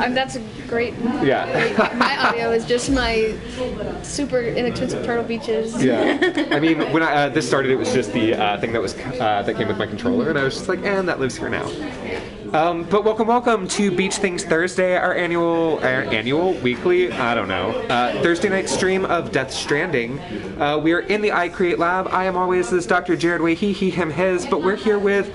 That's a great. Yeah. My audio is just my super inexpensive Turtle Beaches. Yeah. I mean, when this started, it was just the thing that came with my controller, and I was just like, and that lives here now. But welcome to Beach Things Thursday, our annual, weekly, I don't know, Thursday night stream of Death Stranding. We are in the iCreate Lab. I am always this Dr. Jared Way, he, him, his, but we're here with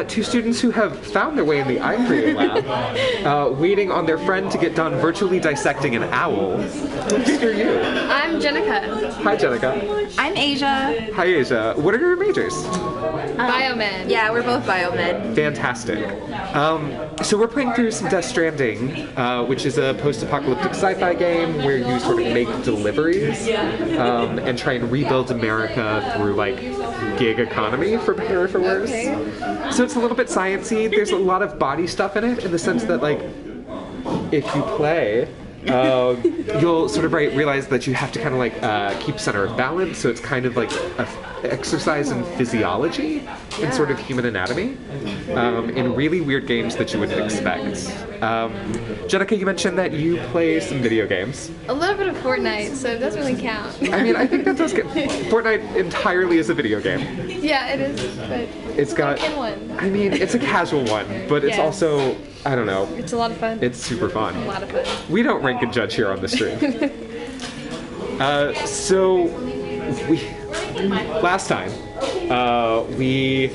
two students who have found their way in the iCreate Lab, waiting on their friend to get done virtually dissecting an owl. Who are you? I'm Jenica. Hi, Jenica. I'm Asia. Hi, Asia. What are your majors? Biomed. Yeah, we're both biomed. Fantastic. So we're playing through some Death Stranding, which is a post-apocalyptic sci-fi game where you sort of make deliveries and try and rebuild America through like gig economy, for better or for worse. Okay. So it's a little bit sciencey. There's a lot of body stuff in it, in the sense that like if you play, you'll sort of realize that you have to kind of like keep center of balance. So it's kind of like a exercise in physiology and sort of human anatomy in really weird games that you wouldn't expect. Jenica, you mentioned that you play some video games. A little bit of Fortnite, so it doesn't really count. I mean, I think that does get... Fortnite entirely is a video game. Yeah, it is, but It's got... a one. I mean, it's a casual one, but it's also... I don't know. It's a lot of fun. It's super fun. A lot of fun. We don't rank and judge here on the stream. So last time we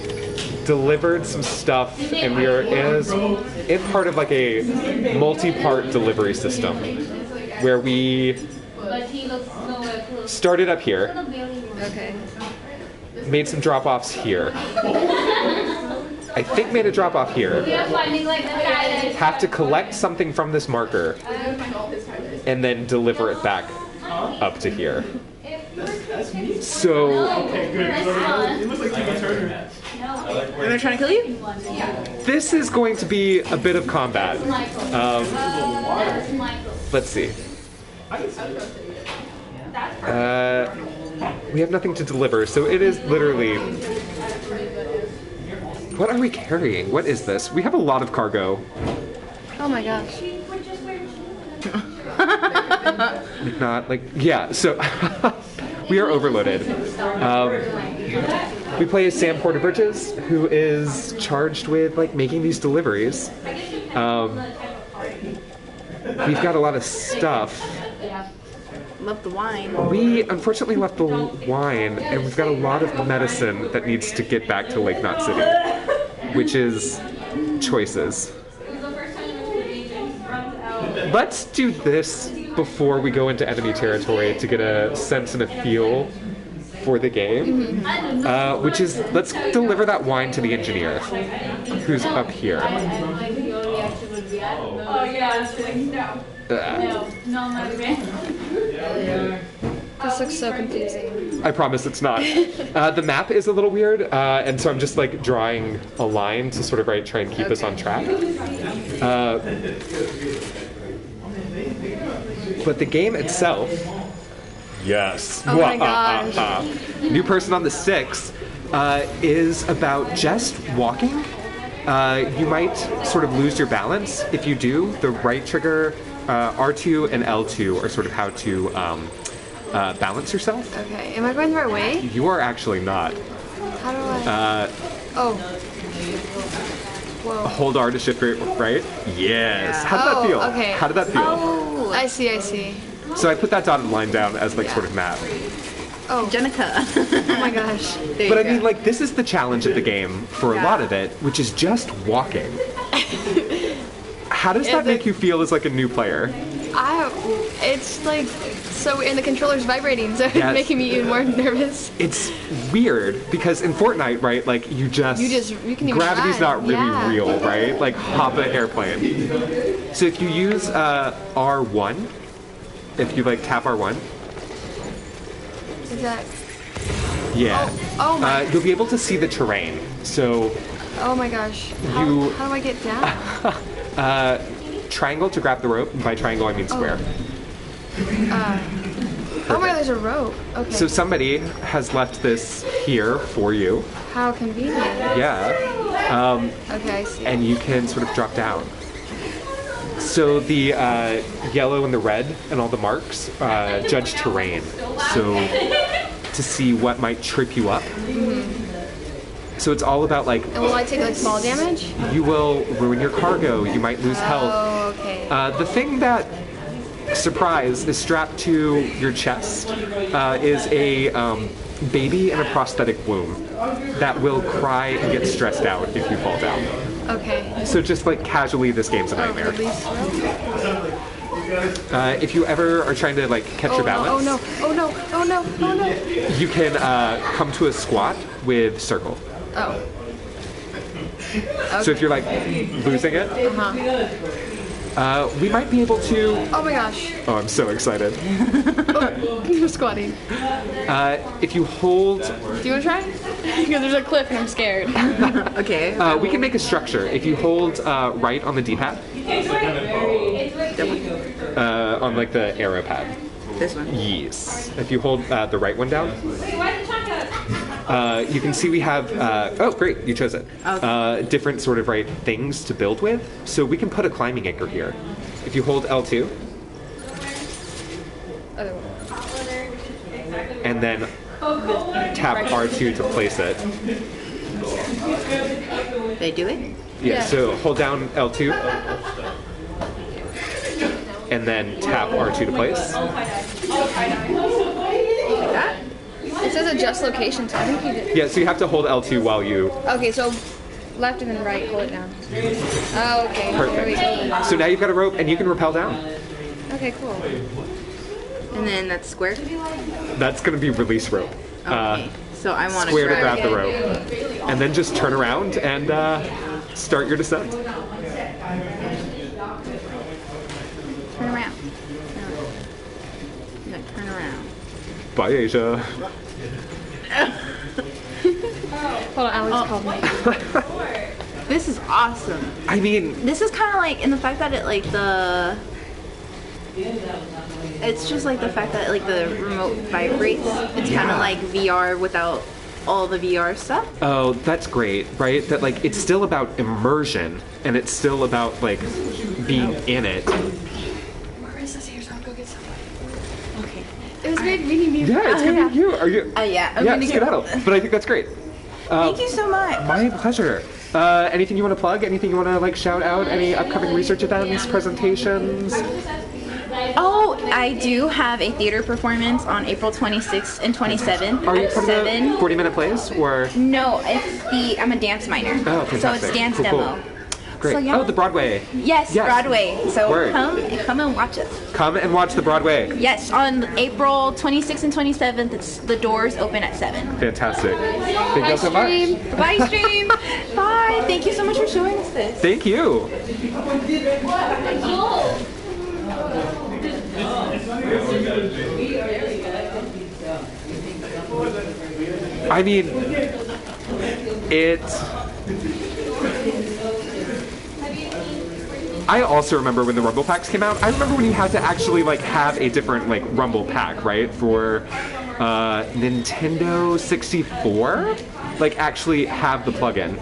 delivered some stuff, and we are in part of like a multi-part delivery system where we started up here, Okay. made some drop-offs here. I think made a drop off here. Have to collect something from this marker and then deliver it back up to here. So Are they trying to kill you? this is going to be a bit of combat. Let's see. We have nothing to deliver, so it is literally... What are we carrying? What is this? We have a lot of cargo. Oh my gosh. Like not like so we are overloaded. We play as Sam Porter Bridges, who is charged with like making these deliveries. We've got a lot of stuff. Love the wine. We unfortunately left the wine, and we've got a lot of medicine that needs to get back to Lake Knot City, which is choices. Let's do this before we go into enemy territory to get a sense and a feel for the game, which is let's deliver that wine to the engineer, who's up here. This looks so confusing. I promise it's not. The map is a little weird, and so I'm just like drawing a line to sort of try and keep us on track. But the game itself, yes. Oh my gosh. New person on the 6 is about just walking. You might sort of lose your balance. If you do, the right trigger, R2 and L2 are sort of how to balance yourself. Okay, am I going the right way? You are actually not. How do I? Oh. Whoa. Hold R to shift right? Yes. Yeah. How did that feel? Okay. How did that feel? Oh, I see. So I put that dotted line down as like sort of map. Oh, Jenica. oh my gosh. But I mean, like, this is the challenge of the game for a lot of it, which is just walking. How does that make you feel as like a new player? It's like, so, and the controller's vibrating, so it's Yes. making me even more nervous. It's weird because in Fortnite, right, like you can even gravity's run. not really real, right? Like hop an airplane. So if you use R1, if you like tap R1, Is that? yeah, Oh my. you'll be able to see the terrain. So Oh my gosh. How do I get down? triangle to grab the rope. And by triangle, I mean square. Oh my, there's a rope. Okay. So somebody has left this here for you. How convenient. Yeah. Okay, I see. And you can sort of drop down. So the yellow and the red and all the marks judge terrain. So to see what might trip you up. So it's all about like. And will I take like small damage? You will ruin your cargo. You might lose health. Oh, okay. The thing that, surprise, is strapped to your chest is a baby in a prosthetic womb that will cry and get stressed out if you fall down. Okay. So just like casually, this game's a nightmare. Release rope. If you ever are trying to like catch your balance, Oh no! Oh no! Oh no! Oh no! you can come to a squat with circle. Oh. So if you're like losing it, we might be able to. Oh my gosh! Oh, I'm so excited. You're squatting. If you hold, Do you want to try? Because there's a cliff and I'm scared. Okay. we can make a structure. If you hold right on the D-pad, on like the arrow pad. This one. Yes. If you hold the right one down, you can see we have. Oh, great! You chose it. Okay. Different sort of things to build with. So we can put a climbing anchor here. If you hold L2, and then tap R2 to place it. Did I do it? Yeah. So hold down L2, and then tap R2 to place. Like that? It says adjust location, so I think you did. Yeah. So you have to hold L2 while you. Okay, so left and then right, hold it down. Oh, okay. There we Perfect. go. So now you've got a rope, and you can rappel down. Okay, cool. And then that's square. That's going to be release rope. Okay. So I want Square to grab grab the rope, and then just turn around and start your descent. Turn around. No, turn around. Bye, Asia. Hold on, Alex called me. This is awesome. I mean, This is kind of like, in the fact that it like the. It's just like the fact that like the remote vibrates. It's kind of like VR without all the VR stuff. oh, that's great, right? That like it's still about immersion, and it's still about like being in it. Marissa's here, so I'll go get some. Okay. It was great meeting you. Yeah, it's gonna be you. Are you? Yeah. I'm Yeah, gonna skedaddle. But I think that's great. Thank you so much. My pleasure. Anything you want to plug? Anything you want to like shout out? Any upcoming research events, presentations? Oh, I do have a theater performance on April 26th and 27th Are you at part of the 7. 40-minute plays or? No, I'm a dance minor. Oh, So fantastic. it's dance Cool, demo. cool. Great. So, yeah. Oh, the Broadway. Yes, Yes. Broadway. So Word. come and watch us. Come and watch the Broadway. Yes, on April 26th and 27th, the doors open at 7. Fantastic. Thank you so much. Stream. Bye, stream. Bye. Thank you so much for showing us this. Thank you. I mean, I also remember when the Rumble packs came out. I remember when you had to actually like have a different like Rumble pack, right? For Nintendo 64, like actually have the plugin.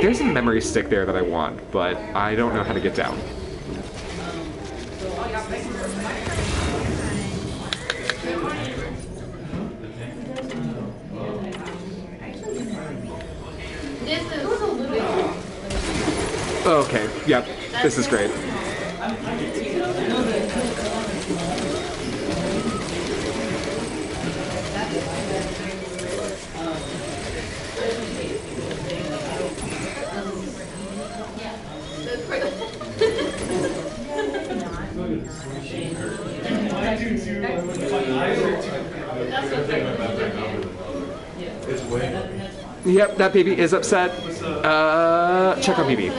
There's a memory stick there that I want, but I don't know how to get down. Okay, yep, this is great. Yep, that baby is upset. Check on BB.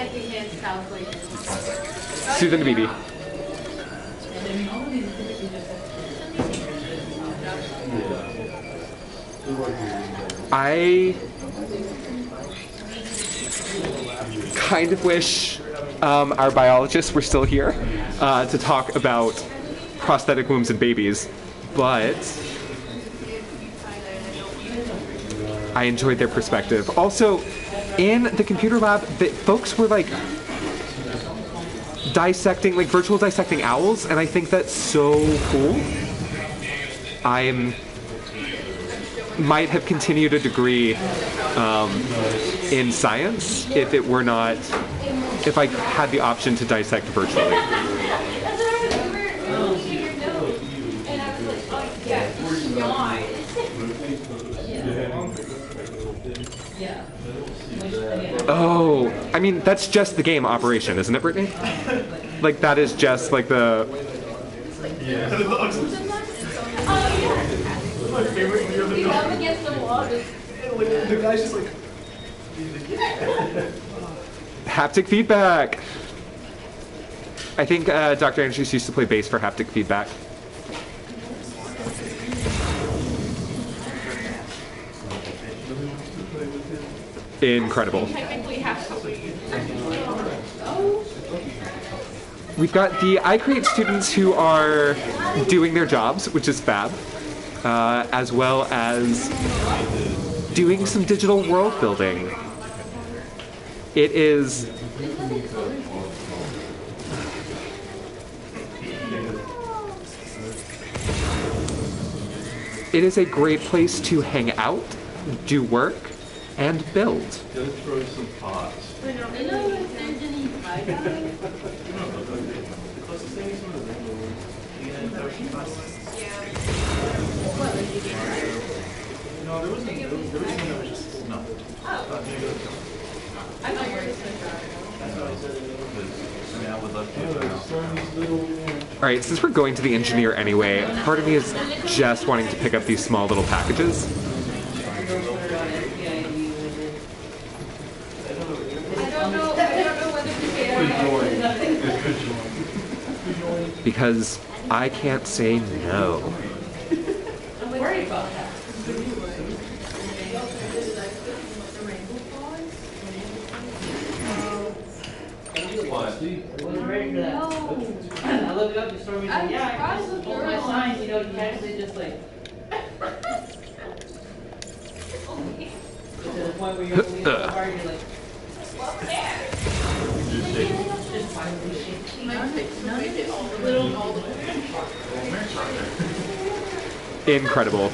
Soothing the BB. I kind of wish our biologists were still here to talk about prosthetic wombs and babies, but I enjoyed their perspective. Also, in the computer lab, folks were like dissecting, like virtual dissecting owls, and I think that's so cool. I might have continued a degree in science if it were not, if I had the option to dissect virtually. Oh, I mean, that's just the game operation, isn't it, Brittany? Like, that is just, like, the... The guy's just like... Haptic feedback! I think Dr. Andrews used to play bass for haptic feedback. Incredible. We've got the iCreate students who are doing their jobs, which is fab, as well as doing some digital world building. It is... It is a great place to hang out, do work, and build. Go throw some pots. I know if there's any pie guys. No, there wasn't one that was just no. I know where it's going I would love to. All right, since we're going to the engineer anyway, part of me is just wanting to pick up these small little packages. Because I can't say no. I'm worried about that. Wasn't ready for that. I looked it up, the story was like, yeah, I just hold my sign, you know, you actually just like... To the point where you're leaning so hard, you're like... Incredible.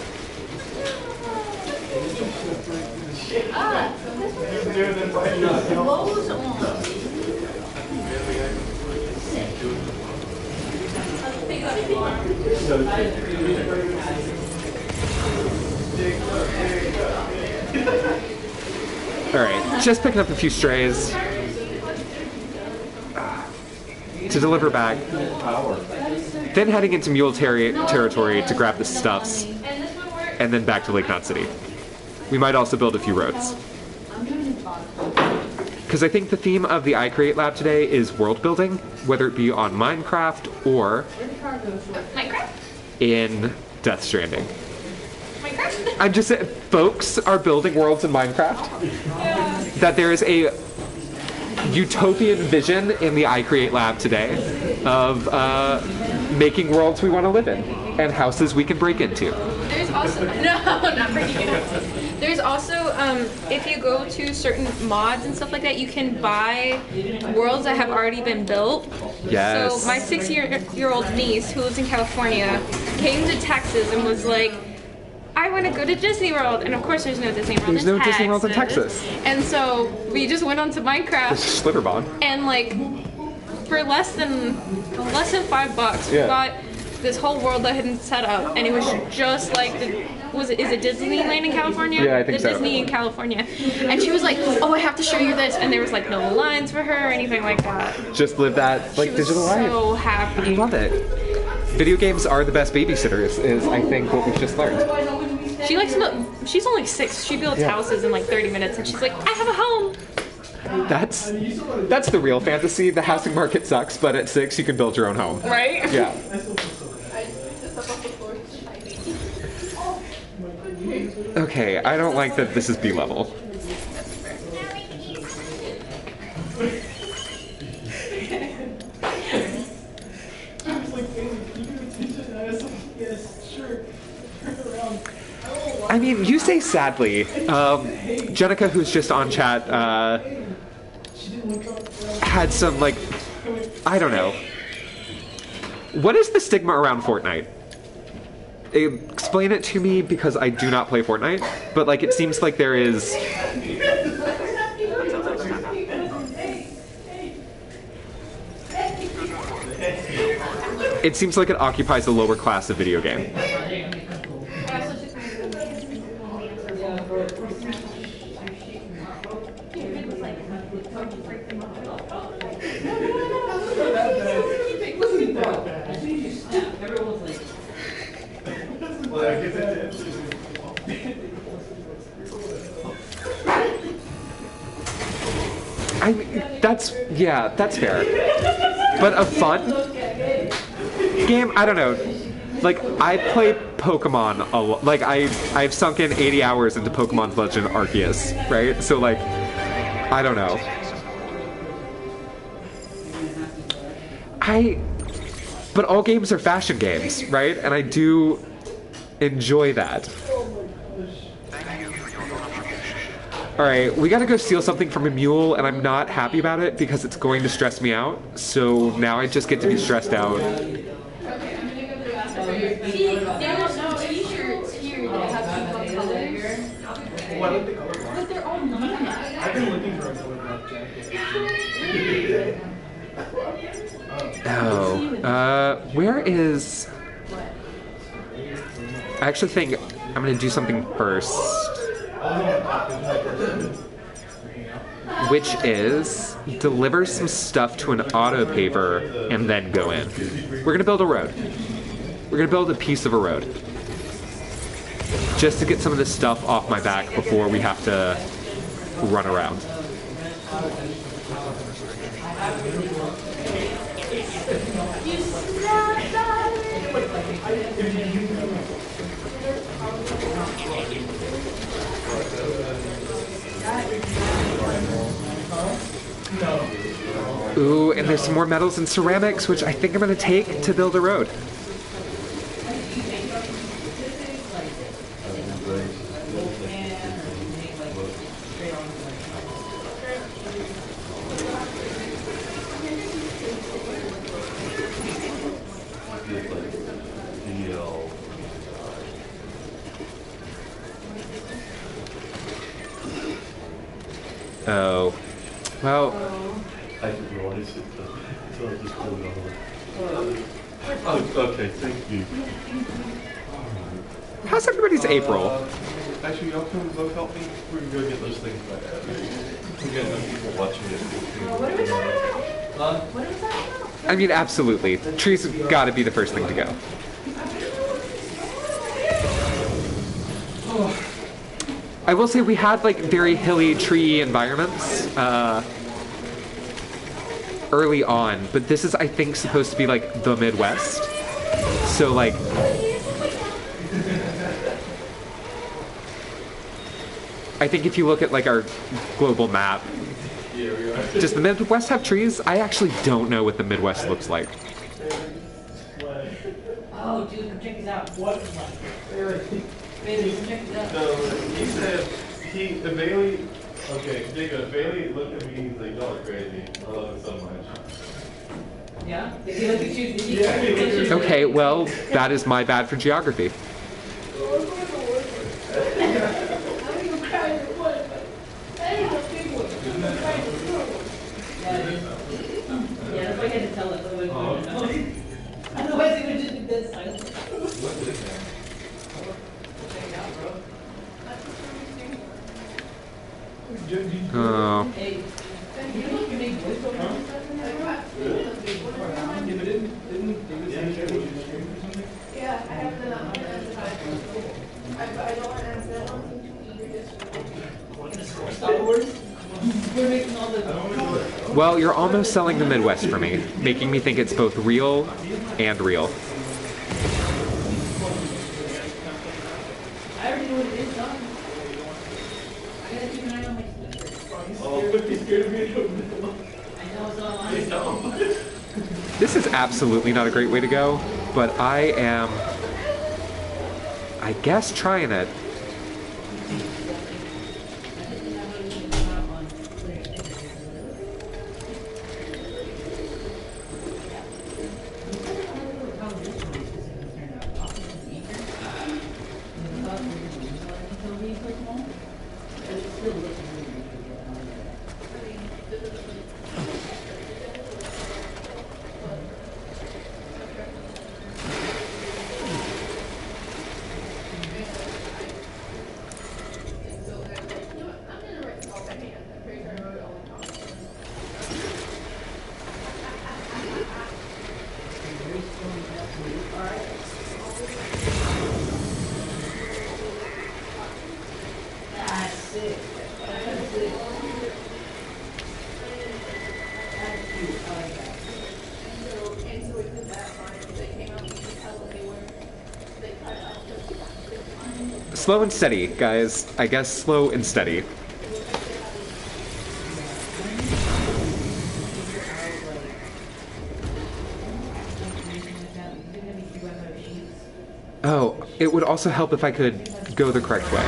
All right, just picking up a few strays to deliver back. Then heading into mule territory to grab the stuffs, and then back to Lake Knot City. We might also build a few roads. Because I think the theme of the iCreate Lab today is world building, whether it be on Minecraft or in Death Stranding. I'm just saying, folks are building worlds in Minecraft. That there is a utopian vision in the iCreate Lab today of making worlds we want to live in and houses we can break into. There's also not breaking into. There's also if you go to certain mods and stuff like that, you can buy worlds that have already been built. Yes. So my 6-year-old niece who lives in California came to Texas and was like, I want to go to Disney World, and of course there's no Disney World. There's no Disney World in Texas. And so we just went onto Minecraft. Slitterbond. And like for less than $5, Yeah. we got this whole world that had been set up, and it was just like is it Disneyland in California? Yeah, I think so. Disney in California. And she was like, oh, I have to show you this, and there was like no lines for her or anything like that. Just live that like She was digital life. so happy. I love it. Video games are the best babysitters, is I think what we've just learned. She likes she's only 6. She builds houses in like 30 minutes, and she's like, I have a home. That's the real fantasy. The housing market sucks, but at 6 you can build your own home. Right? Yeah. Okay, I don't like that this is B level. I mean, you say sadly. Jenica, who's just on chat, had some, like, I don't know. What is the stigma around Fortnite? Explain it to me, because I do not play Fortnite, but, like, it seems like there is... It seems like it occupies a lower class of video game. I mean, that's fair. But a fun game, I don't know. Like, I play Pokemon a lot. Like, I've sunk in 80 hours into Pokemon Legend Arceus, right? So, like, I don't know. But all games are fashion games, right? And I do enjoy that. Alright, we gotta go steal something from a mule, and I'm not happy about it because it's going to stress me out. So now I just get to be stressed out. See, there's some t-shirts here that have some colors. What are they called? But they're all nice. I've been looking for a color jacket. Oh, where is... I actually think I'm gonna do something first. Which is deliver some stuff to an auto paver and then go in. We're gonna build a road. We're gonna build a piece of a road. Just to get some of this stuff off my back before we have to run around. Ooh, and there's some more metals and ceramics, which I think I'm going to take to build a road. Oh. Well... I didn't realize it, so I just pulled it on. Oh, okay, thank you. How's everybody's April? Actually, y'all come both help me. We can go get those things back out. We got enough people watching it. What are we talking about? What are we talking about? I mean, absolutely. Trees have got to be the first thing to go. I will say we had, like, very hilly tree environments early on, but this is, I think, supposed to be, like, the Midwest. So, like... I think if you look at, like, our global map, does the Midwest have trees? I actually don't know what the Midwest looks like. Oh, dude, come check this out. What? Baby, come check this out. No, he said, Bailey, okay, Jacob, Bailey looked at me and he's like, y'all are crazy. I love it so much. Yeah? Did he look at you? Did he? Yeah, he looked at me. Okay, well, that is my bad for geography. Yeah, that's why I had to tell us. Otherwise, he would just be dead silent. Check it out, bro. Oh. Hey, you know you make voice over and stuff in there, bro? Yeah, I have the I don't want to answer that one. Star Wars? We're making all the... Well, you're almost selling the Midwest for me, making me think it's both real and real. I already know what it is, dog. I gotta keep an eye on my sneakers. Oh, but he's scared of me. I know it's online. This is absolutely not a great way to go, but I am, I guess, trying it. Slow and steady, guys. I guess slow and steady. Oh, it would also help if I could go the correct way.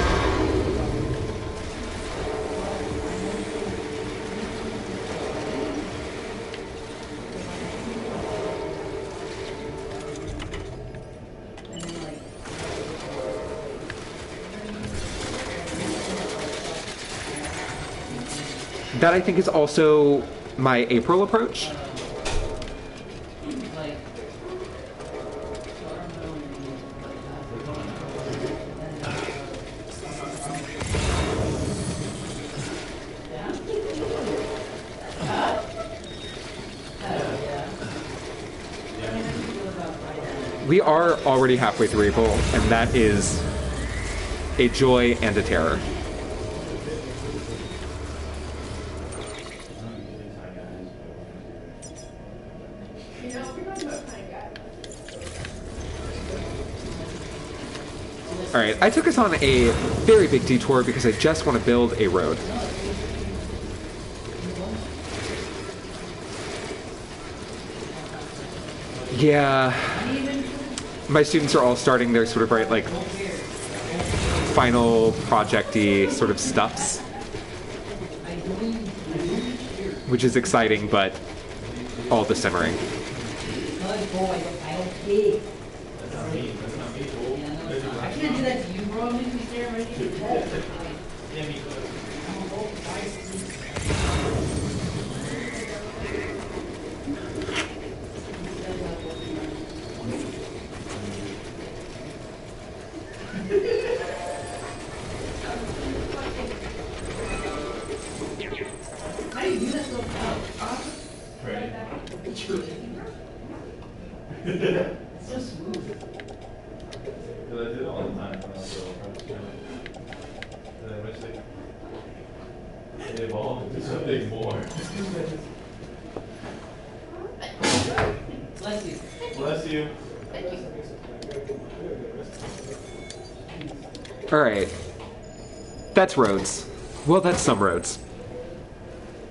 That I think is also my April approach. We are already halfway through April, and that is a joy and a terror. Alright, I took us on a very big detour because I just want to build a road. Yeah, my students are all starting their sort of like final project-y sort of stuffs, which is exciting, but all the simmering. I can't do that to you, bro. I'm gonna be staring right at your head. How do you do that so fast? Right. So smooth. Because I did it all the time when I was little. And then eventually, it evolved into something more. Bless you. Bless you. Alright. That's roads. Well, that's some roads.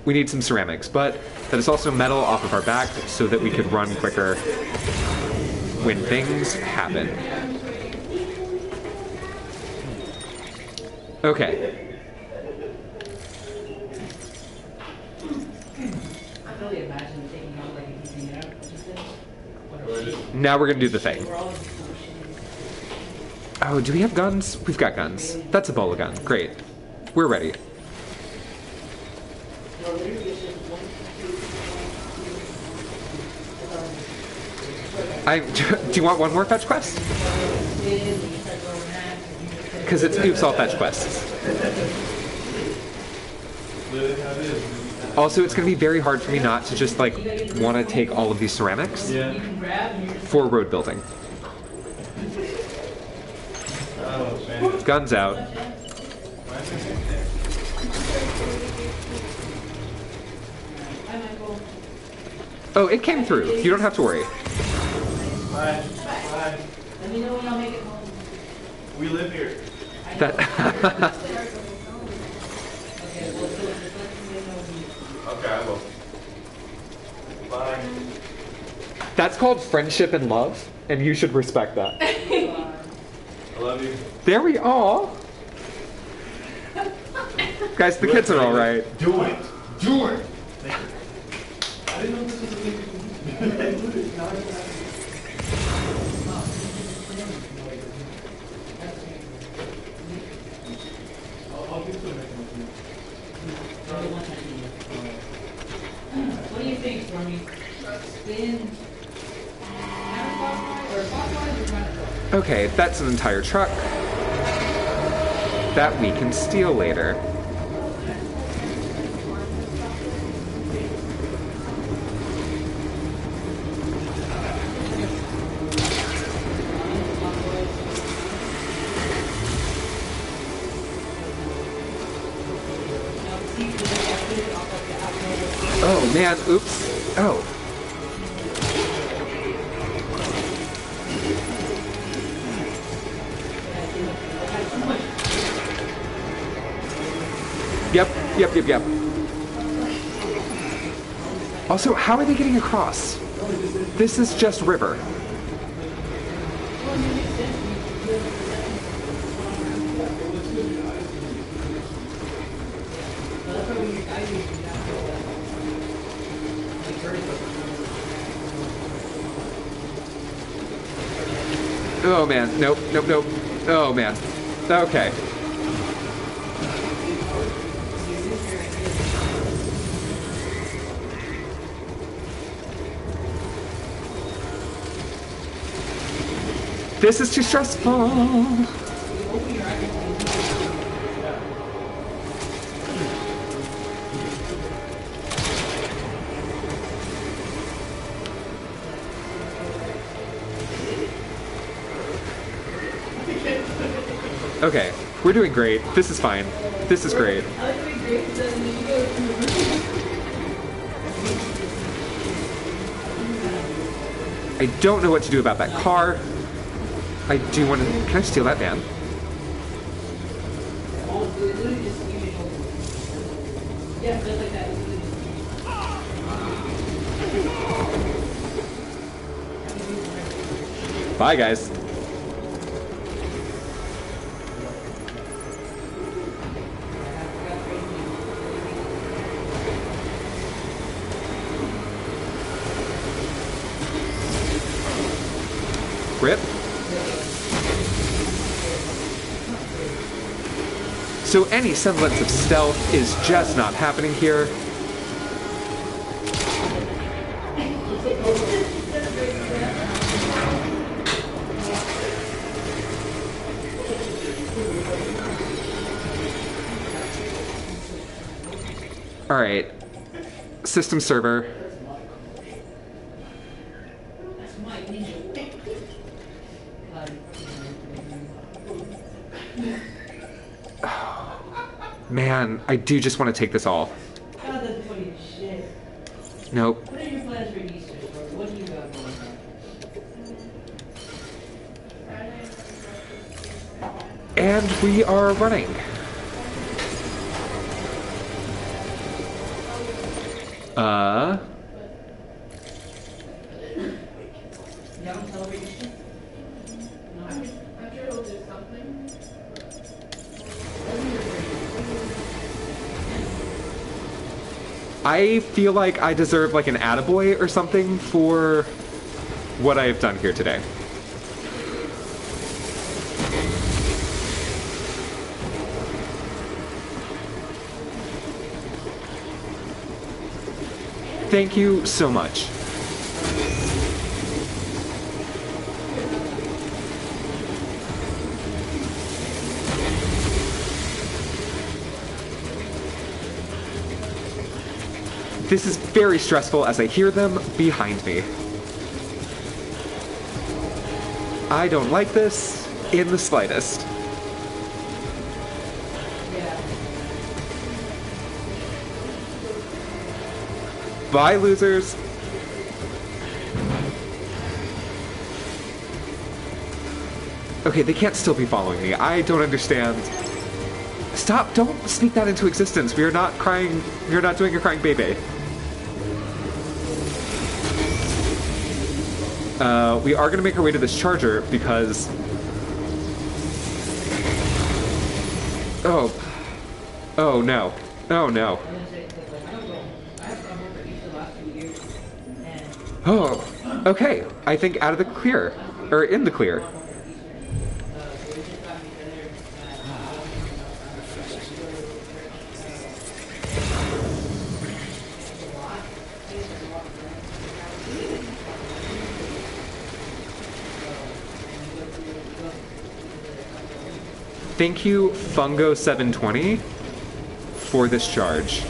We need some ceramics, but that is also metal off of our back so that we could run quicker when things happen. Okay. I can only imagine taking out like a easy out. Now we're gonna do the thing. Oh, do we have guns? We've got guns. That's a bola gun. Great. We're ready. Do you want one more fetch quest? Because it's oops, all fetch quests. Also, it's going to be very hard for me not to just like want to take all of these ceramics for road building. Guns out. Oh, it came through. You don't have to worry. Bye. Bye. Let me know when I'll make it home. We live here. That Okay, well, so just let me know when you... Okay, I will. Bye. that's called friendship and love, and you should respect that. I love you. There we are. Guys, the kids are all right. Do it. Do it. I didn't know this was a thing. I'll get to it. What do you think, Stormy? Spin counterclockwise or clockwise or counterclockwise? Okay, that's an entire truck that we can steal later. Oh man, oops. Oh. Yep, yep, yep, yep. Also, how are they getting across? This is just river. Oh man, nope, nope, nope. Oh man. Okay. This is too stressful. Okay, we're doing great. This is fine. This is great. I don't know what to do about that car. I do want to... Can I steal that van? Bye, guys. Rip. So any semblance of stealth is just not happening here. All right, system server. Man, I do just want to take this all. God, that's funny as shit. Nope. What are your plans for Easter? What do you got going on? And we are running. You haven't celebrated Easter? No. I'm sure he'll do something. I feel like I deserve like an attaboy or something for what I have done here today. Thank you so much. This is very stressful as I hear them behind me. I don't like this in the slightest. Bye, losers. Okay, they can't still be following me. I don't understand. Stop, don't speak that into existence. We are not crying, we are not doing a crying baby. We are gonna make our way to this charger because... Oh. Oh no. Oh no. Oh, okay. I think out of the clear. Or in the clear. Thank you, Fungo720, for this charge.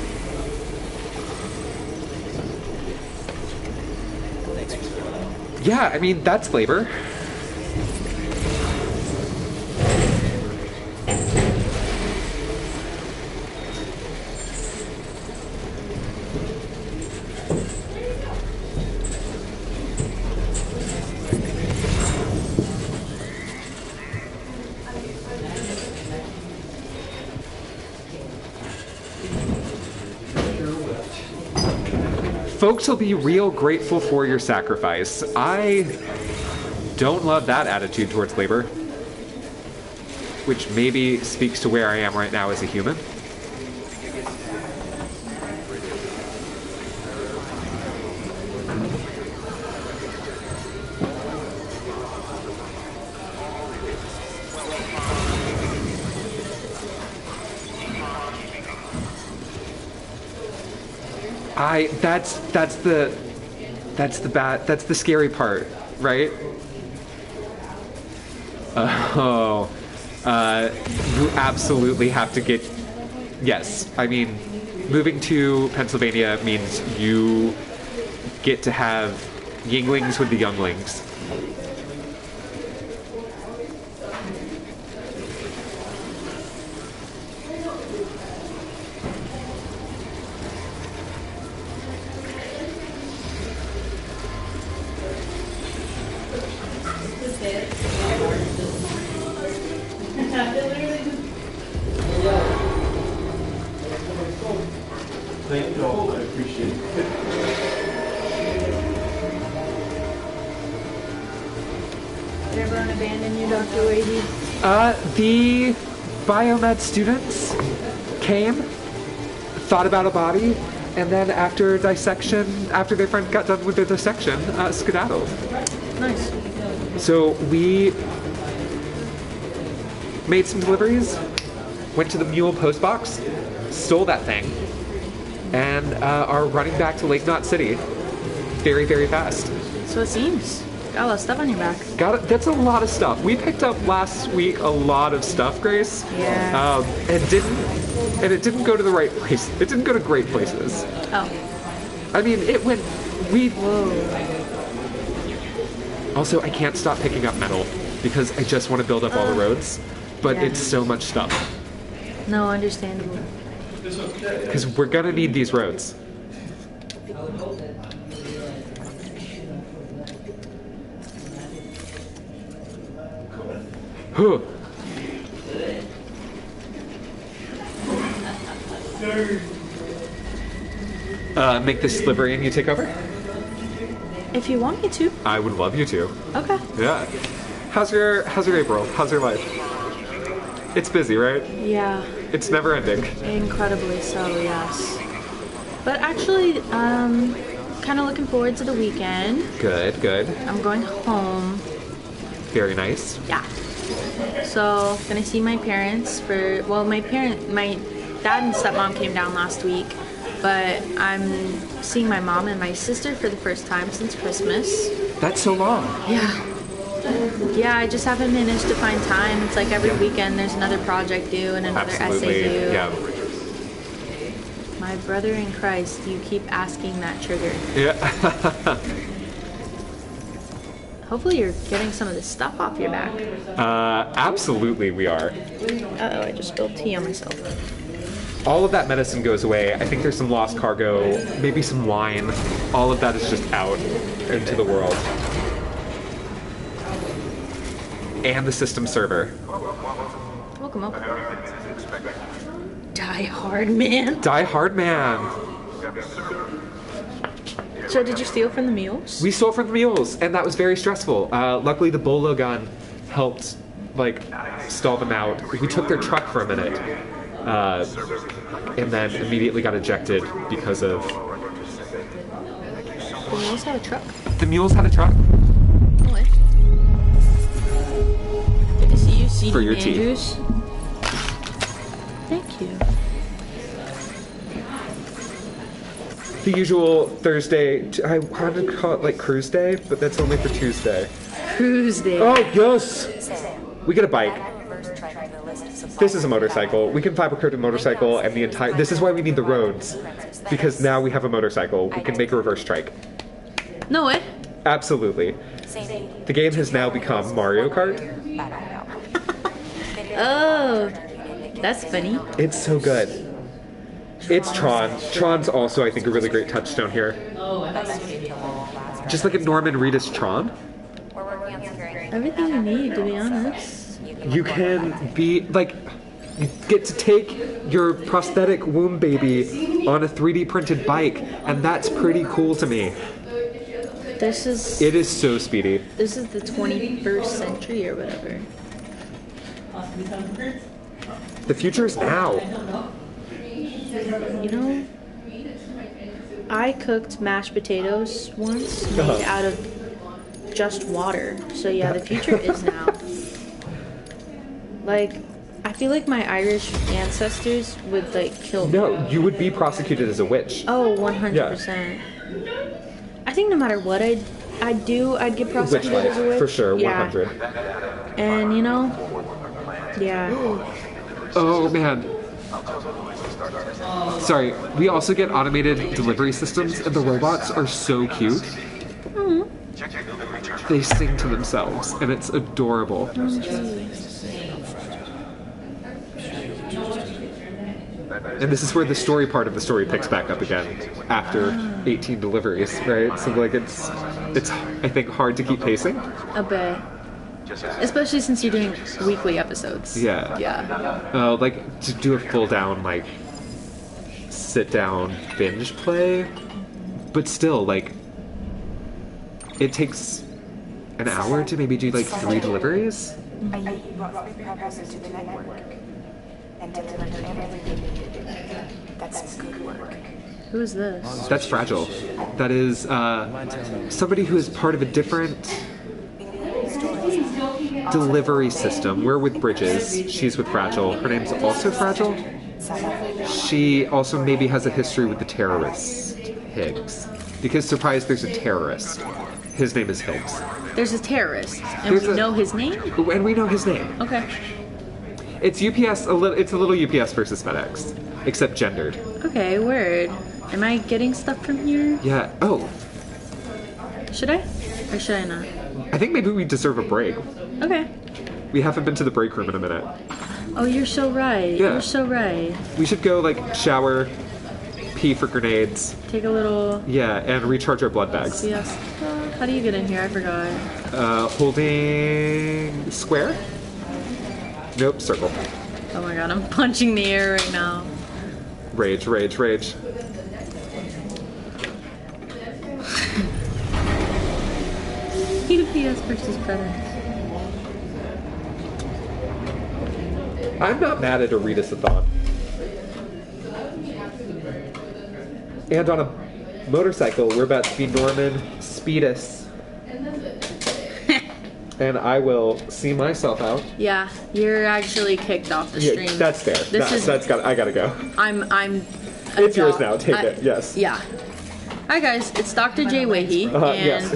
Yeah, I mean, that's labor. Folks will be real grateful for your sacrifice. I don't love that attitude towards labor, which maybe speaks to where I am right now as a human. That's the scary part, right? Oh, you absolutely have to get, yes, I mean, moving to Pennsylvania means you get to have yinglings with the younglings. Thank you all. I appreciate it. Did everyone abandon you, Dr. Wady? The biomed students came, thought about a body, and then after dissection, after their friend got done with their dissection, skedaddled. Nice. So we made some deliveries, went to the Mule post box, stole that thing, and are running back to Lake Knot City very, very fast. So it seems. Got a lot of stuff on your back. Got it. That's a lot of stuff. We picked up last week a lot of stuff, Grace. Yeah. And it didn't go to the right place. It didn't go to great places. Oh. I mean, it went. Also, I can't stop picking up metal because I just want to build up all the roads, but Yeah. it's so much stuff. No, understandable. Because we're gonna need these roads. Whew. Make this delivery and you take over? If you want me to. I would love you to. Okay. Yeah. How's your April? How's your life? It's busy, right? Yeah. It's never ending. Incredibly so, yes. But actually, kind of looking forward to the weekend. Good, good. I'm going home. Very nice. Yeah. So, gonna see my parents for, well, my dad and stepmom came down last week, but I'm seeing my mom and my sister for the first time since Christmas. That's so long. Yeah. Yeah, I just haven't managed to find time. It's like every weekend there's another project due and another Absolutely. essay due. Yeah. My brother in Christ, you keep asking that trigger. Yeah. Hopefully you're getting some of this stuff off your back. Absolutely we are. Uh-oh, I just spilled tea on myself. All of that medicine goes away. I think there's some lost cargo, maybe some wine. All of that is just out into the world. And the system server. Welcome, welcome. Die Hard Man. Die Hard Man. So did you steal from the mules? We stole from the mules, and that was very stressful. Luckily, the bolo gun helped, like, stall them out. We took their truck for a minute, and then immediately got ejected because of... The mules have a truck. The mules had a truck. No way. Good to see you, C.D. For your tea. Andrews. Thank you. The usual Thursday, I wanted to call it like cruise day, but that's only for Tuesday. Cruise Day. Oh, yes! We get a bike. This is a motorcycle. We can fabricate a motorcycle and the entire... This is why we need the roads. Because now we have a motorcycle. We can make a reverse strike. No way. Absolutely. The game has now become Mario Kart. Oh, that's funny. It's so good. It's Tron. Tron's also, I think, a really great touchstone here. Just like a Norman Reedus Tron. Everything you need, to be honest. You can be, like, you get to take your prosthetic womb baby on a 3D printed bike, and that's pretty cool to me. This is It is so speedy. this is the 21st century or whatever. The future is now. You know, I cooked mashed potatoes once made Uh-huh. out of just water. So yeah, the future is now. Like, I feel like my Irish ancestors would like kill me. No, you would be prosecuted as a witch. Oh, 100%. I think no matter what I'd do, I'd get Witch prosecuted life, as a witch. for sure, Yeah. 100. And you know, yeah. Oh man. Sorry, we also get automated delivery systems, and the robots are so cute. They sing to themselves, and it's adorable. And this is where the story part of the story picks back up again after 18 deliveries, right? So like it's I think hard to keep pacing. A bit. Especially since you're doing weekly episodes. Yeah. Yeah. Like to do a full down like sit down binge play, but still like it takes an hour to maybe do like 3 deliveries. You brought 3 programs to the network and delivered everything you needed. That's good work. Who is this? That's Fragile. That is somebody who is part of a different delivery system. We're with Bridges. She's with Fragile. Her name's also Fragile. She also maybe has a history with the terrorist Higgs. Because surprise, there's a terrorist. His name is Higgs. There's a terrorist, and There's we a- know his name? And we know his name. Okay. It's UPS. It's a little UPS versus FedEx, except gendered. Okay, word. Am I getting stuff from here? Yeah. Oh, Should I? Or should I not? I think maybe we deserve a break. Okay. We haven't been to the break room in a minute. Oh, you're so right. Yeah. You're so right. We should go like shower, pee for grenades. Take a little Yeah, and recharge our blood bags. siesta. How do you get in here? I forgot. Holding square? Nope, circle. Oh my god, I'm punching the air right now. Rage, rage, rage. UPS versus FedEx. I'm not mad at a Ritasathon. And on a motorcycle, we're about to be Norman Speedus. And I will see myself out. Yeah, you're actually kicked off the stream. Yeah, that's fair. I gotta go. I'm It's yours now. Take it. Yes. Yeah. Hi guys, it's Dr. Jay Wahey, and Yes.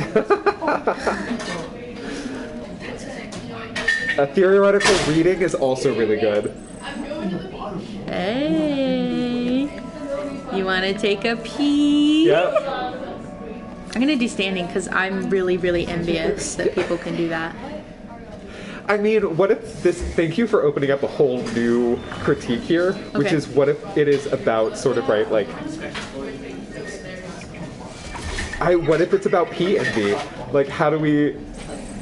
A theoretical reading is also really good. hey, you want to take a pee? Yep. I'm gonna do standing because I'm really, really envious that people can do that. I mean, what if this... Thank you for opening up a whole new critique here, which Okay. is what if it is about sort of, right, like... what if it's about P and V? Like, how do we...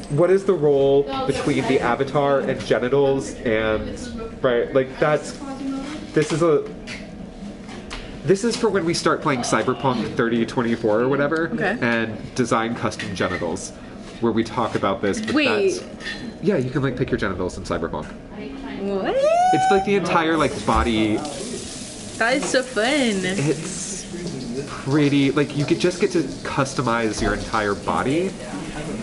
What is the role between the avatar and genitals and... Right, like, that's... This is for when we start playing Cyberpunk 3024 or whatever, Okay. and design custom genitals, where we talk about this. But Wait. yeah, you can like pick your genitals in Cyberpunk. What? It's like the entire like body. That is so fun. It's pretty like you could just get to customize your entire body,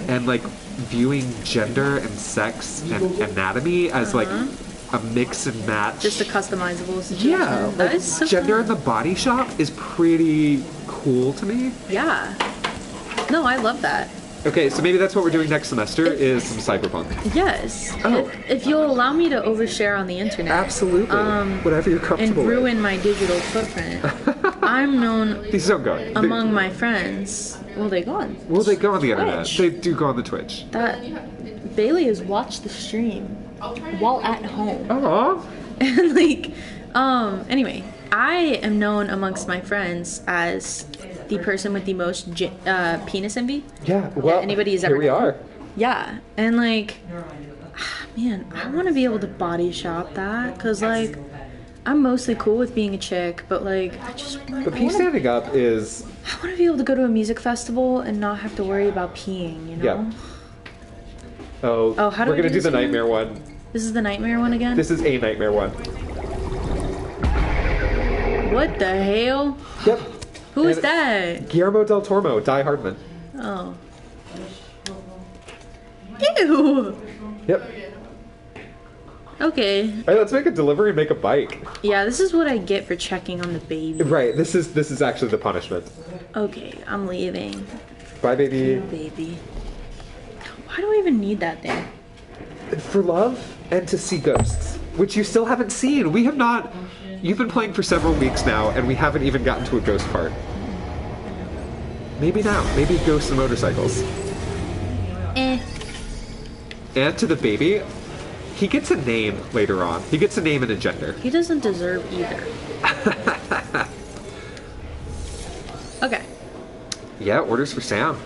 and like viewing gender and sex and anatomy as like a mix and match. Just a customizable situation. Yeah, That like, is so gender fun. in the body shop is pretty cool to me. Yeah. No, I love that. Okay, so maybe that's what we're doing next semester is some cyberpunk. Yes. Oh. If you'll allow me to overshare on the internet. Absolutely. Whatever you're And comfortable with. ruin my digital footprint. I'm known These don't go. among my friends. Well, they go on. Well, they go on the internet. Twitch. They do go on the Twitch. That Bailey has watched the stream while at home. Aww. And like, anyway, I am known amongst my friends as the person with the most penis envy. Yeah, well, Anybody who's here ever we are. Yeah, and like, man, I want to be able to body shop that, cause like, I'm mostly cool with being a chick, but like I just want But pee standing up is I want to be able to go to a music festival and not have to worry about peeing, you know? yeah. Oh, how do we're we gonna do do the this again? nightmare one. This is the nightmare one again? This is a nightmare one. What the hell? Yep. Who is And that? Guillermo del Toro, Die Hardman. Oh. Ew! Yep. Okay. All right, let's make a delivery and make a bike. Yeah, this is what I get for checking on the baby. Right. This is actually the punishment. Okay, I'm leaving. Bye, baby. Baby. Why do I even need that thing? For love and to see ghosts, which you still haven't seen. We have not. You've been playing for several weeks now, and we haven't even gotten to a ghost part. Maybe now. Maybe ghosts and motorcycles. Eh. And to the baby, he gets a name later on. He gets a name and a gender. He doesn't deserve either. Okay. Yeah, orders for Sam.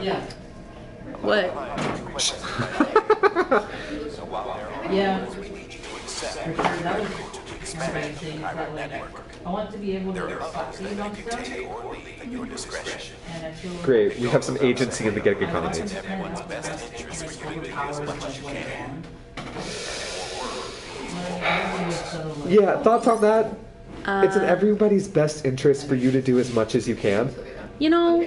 Yeah. What? Yeah. For sure, that was one of the things that like, I want to be able to stop these on stuff. And I feel Great. We have some agency in the gig economy. Yeah, thoughts on that? It's in everybody's best interest for you to do as much as you can. You know,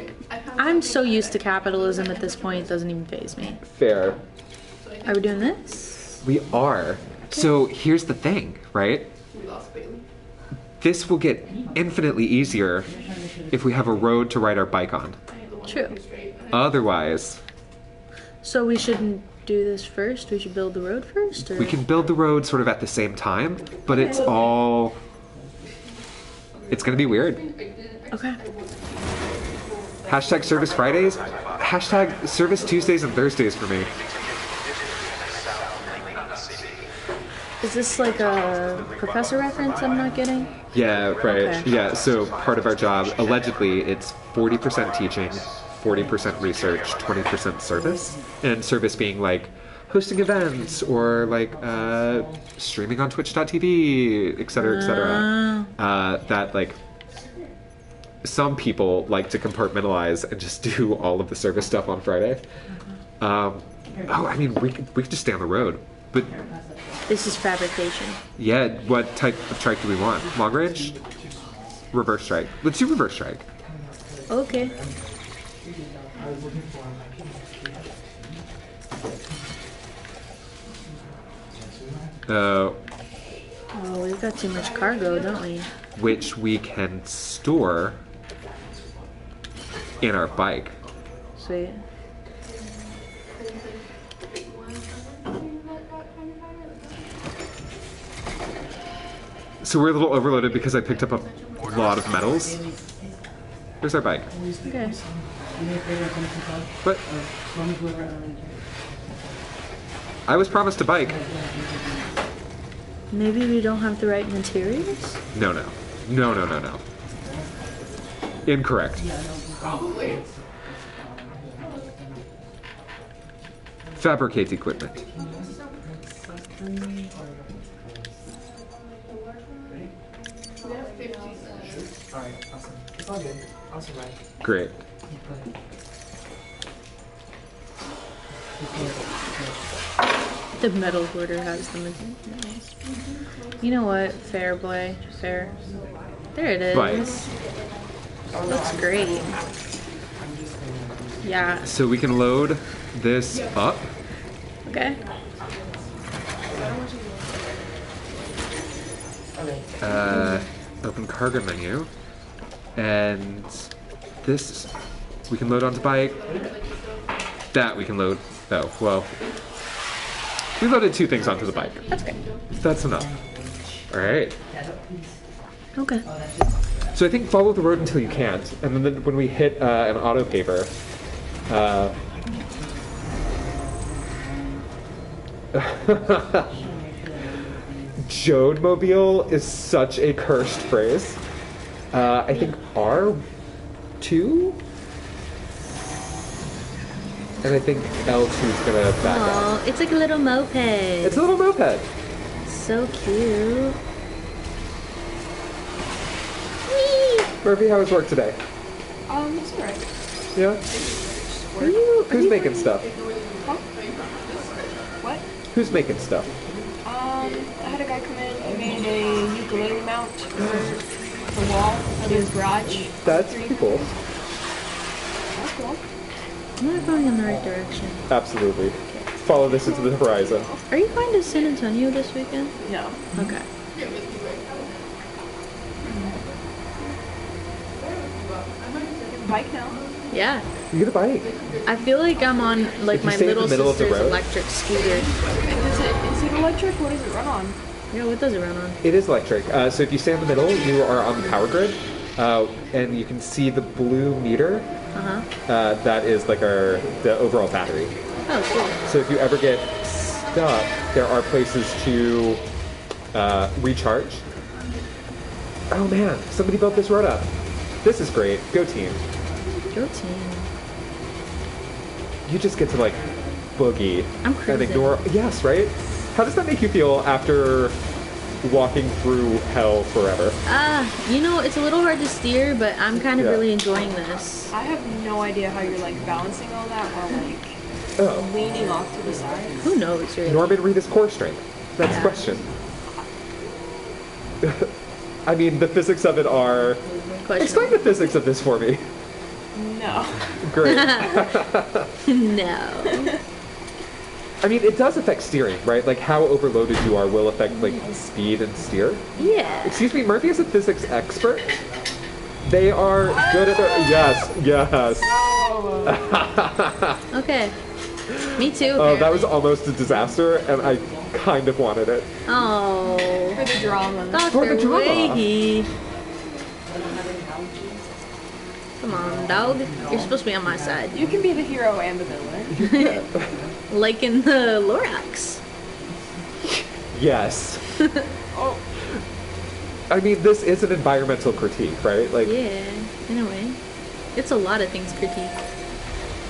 I'm so used to capitalism at this point, it doesn't even faze me. Fair. Are we doing this? We are. So here's the thing, right? This will get infinitely easier if we have a road to ride our bike on. True. Otherwise, So we shouldn't do this first? We should build the road first? Or? we can build the road sort of at the same time, but it's all... It's gonna be weird. Okay. Hashtag Service Fridays. Hashtag Service Tuesdays and Thursdays for me. Is this like a professor reference I'm not getting? Yeah, right. Okay. Yeah, so part of our job, allegedly, it's 40% teaching, 40% research, 20% service. And service being like hosting events or like streaming on twitch.tv, et cetera, et cetera. That like some people like to compartmentalize and just do all of the service stuff on Friday. I mean, we could just stay on the road. But This is fabrication. yeah, what type of strike do we want? Long range? Reverse strike. Let's do reverse strike. Okay. Uh, Oh, we've got too much cargo, don't we? which we can store in our bike. Sweet. So we're a little overloaded because I picked up a lot of metals. Here's our bike. Okay. But I was promised a bike. Maybe we don't have the right materials? No. Incorrect. Fabricate equipment. Alright, awesome. It's all good. I'll survive. Great. The metal hoarder has the materials. You know what? Fair, boy. Fair. There it is. Bike. Looks great. Yeah. So we can load this up. Okay. Open cargo menu. And this we can load onto bike. That we can load. Oh, well. We loaded 2 things onto the bike. That's great. That's enough. Alright. Okay. So I think follow the road until you can't. And then when we hit an auto paver, Jode-mobile is such a cursed phrase. I think R2? And I think L2 is gonna back up. Oh, it's like a little moped. It's a little moped. So cute. Murphy, how was work today? It's alright. Yeah? Who's making stuff? Huh? What? Who's making stuff? I had a guy come in, he made a ukulele mount for the wall of his garage. That's pretty cool. That's cool. Am I going in the right direction? Absolutely. Follow this into the horizon. Are you going to San Antonio this weekend? No. Okay. Bike now. Yeah. You get a bike. I feel like I'm on like If you my stay in the little middle of the sister's road. electric scooter. Is it electric? What does it run on? Yeah, what does it run on? It is electric. So if you stay in the middle, you are on the power grid, and you can see the blue meter. That is like the overall battery. Oh, cool. So if you ever get stuck, there are places to recharge. Oh man, somebody built this road up. This is great. Go team. Go team. You just get to like boogie I'm and cruising. ignore. Yes, right? How does that make you feel after walking through hell forever? You know, it's a little hard to steer, but I'm kind of Yeah. really enjoying this. I have no idea how you're like balancing all that while like Oh, leaning off to the side. Who knows, really? Norman read his core strength. Next Yeah. question. I mean, the physics of it are. Question. Explain the physics of this for me. No. Great. No. I mean, it does affect steering, right? Like how overloaded you are will affect like speed and steer. Yeah. Excuse me, Murphy is a physics expert. They are good at their. Yes, yes. Okay. Me too. Oh, that was apparently. almost a disaster, and I kind of wanted it. Oh. For the drama. For the Dr. drama. Wiggy. Come on, dog. You're supposed to be on my side. You can be the hero and the villain. Like in the Lorax. Yes. Oh. I mean, this is an environmental critique, right? Like, Yeah, in a way. It's a lot of things critique.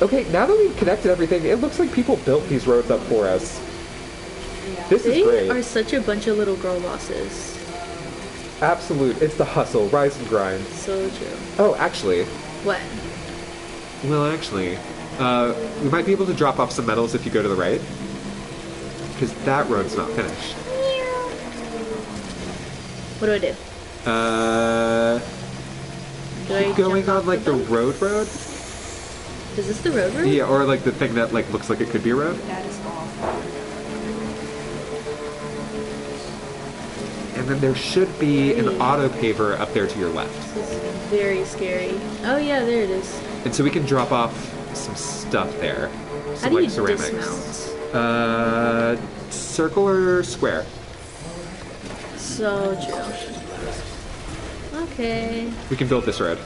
okay, now that we've connected everything, it looks like people built these roads up for us. This is They great. are such a bunch of little girl bosses. Absolute. It's the hustle, rise and grind. So true. Oh, actually. What? Well, actually, we might be able to drop off some metals if you go to the right. Because that road's not finished. What do I do? Do I Keep going jump on off like the boat? road? Is this the road? Yeah, or like the thing that like looks like it could be a road. That is awful. And then there should be an auto paver up there to your left. This is very scary. Oh yeah, there it is. And so we can drop off some stuff there. How Some do like you ceramics. dismount? Circle or square? So true. Okay. We can build this road.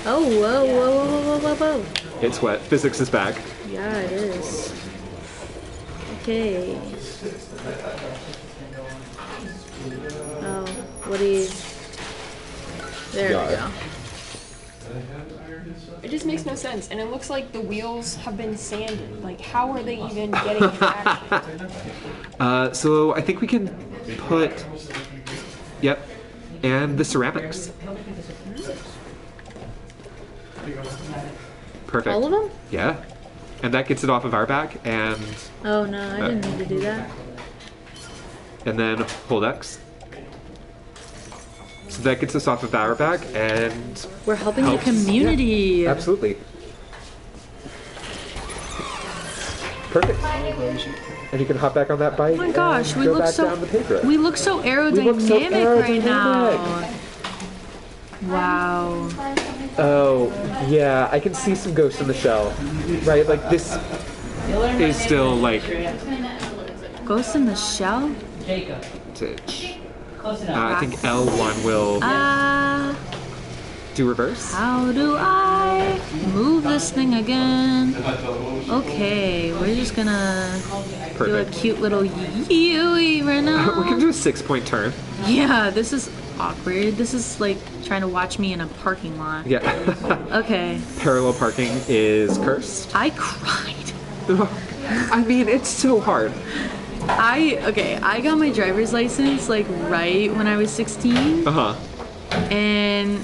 Oh, whoa, whoa, whoa, whoa, whoa, whoa. It's wet. Physics is back. Yeah, it is. Okay. Oh, what do you... There we Yeah. go. It just makes no sense, and it looks like the wheels have been sanded. Like, how are they even getting traction? So I think we can put. Yep. And the ceramics. Perfect. All of them? Yeah. And that gets it off of our back, and Oh no, I didn't need to do that. then hold X. So that gets us off of our back, and We're helping helps. the community. Yeah, absolutely. Perfect. And you can hop back on that bike. Oh my gosh, and we go look back so down the paved road. we look so aerodynamic, look so right now. aerodynamic. Wow. Oh, yeah, I can see some ghosts in the shell. Right, like this is still like Ghost in the Shell? I think L1 will do reverse. How do I move this thing again? Okay, we're just gonna do a Perfect. cute little yee right now. We can do a 6-point turn. Yeah, this is awkward. This is like trying to watch me in a parking lot. Yeah. Okay. Parallel parking is cursed. I cried. I mean, it's so hard. I got my driver's license like right when I was 16. Uh-huh. And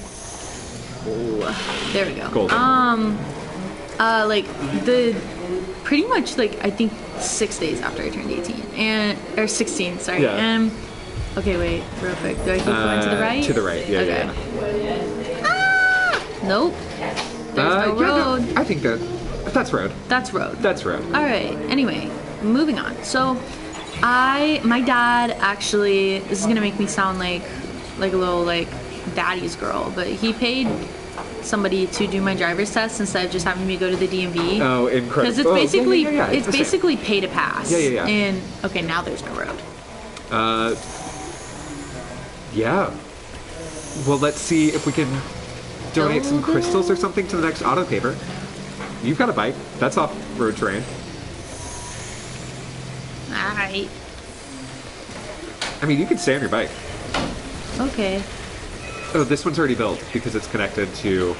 there we go. Golden. Like pretty much like I think 6 days after I turned 18 or 16, sorry. Yeah. And okay, wait, real quick. Do I keep going to the right? To the right, yeah, Okay. yeah. Ah! Nope. There's no road. I think that's road. That's road. That's road. All right. Anyway, moving on. So, my dad actually. This is gonna make me sound like a little like daddy's girl, but he paid somebody to do my driver's test instead of just having me go to the DMV. Oh, incredible! Because it's basically It's basically pay to pass. Yeah. And okay, now there's no road. Yeah. Well, let's see if we can donate some crystals or something to the next auto paper. You've got a bike. That's off road terrain. Alright. I mean, you can stay on your bike. Okay. Oh, this one's already built because it's connected to.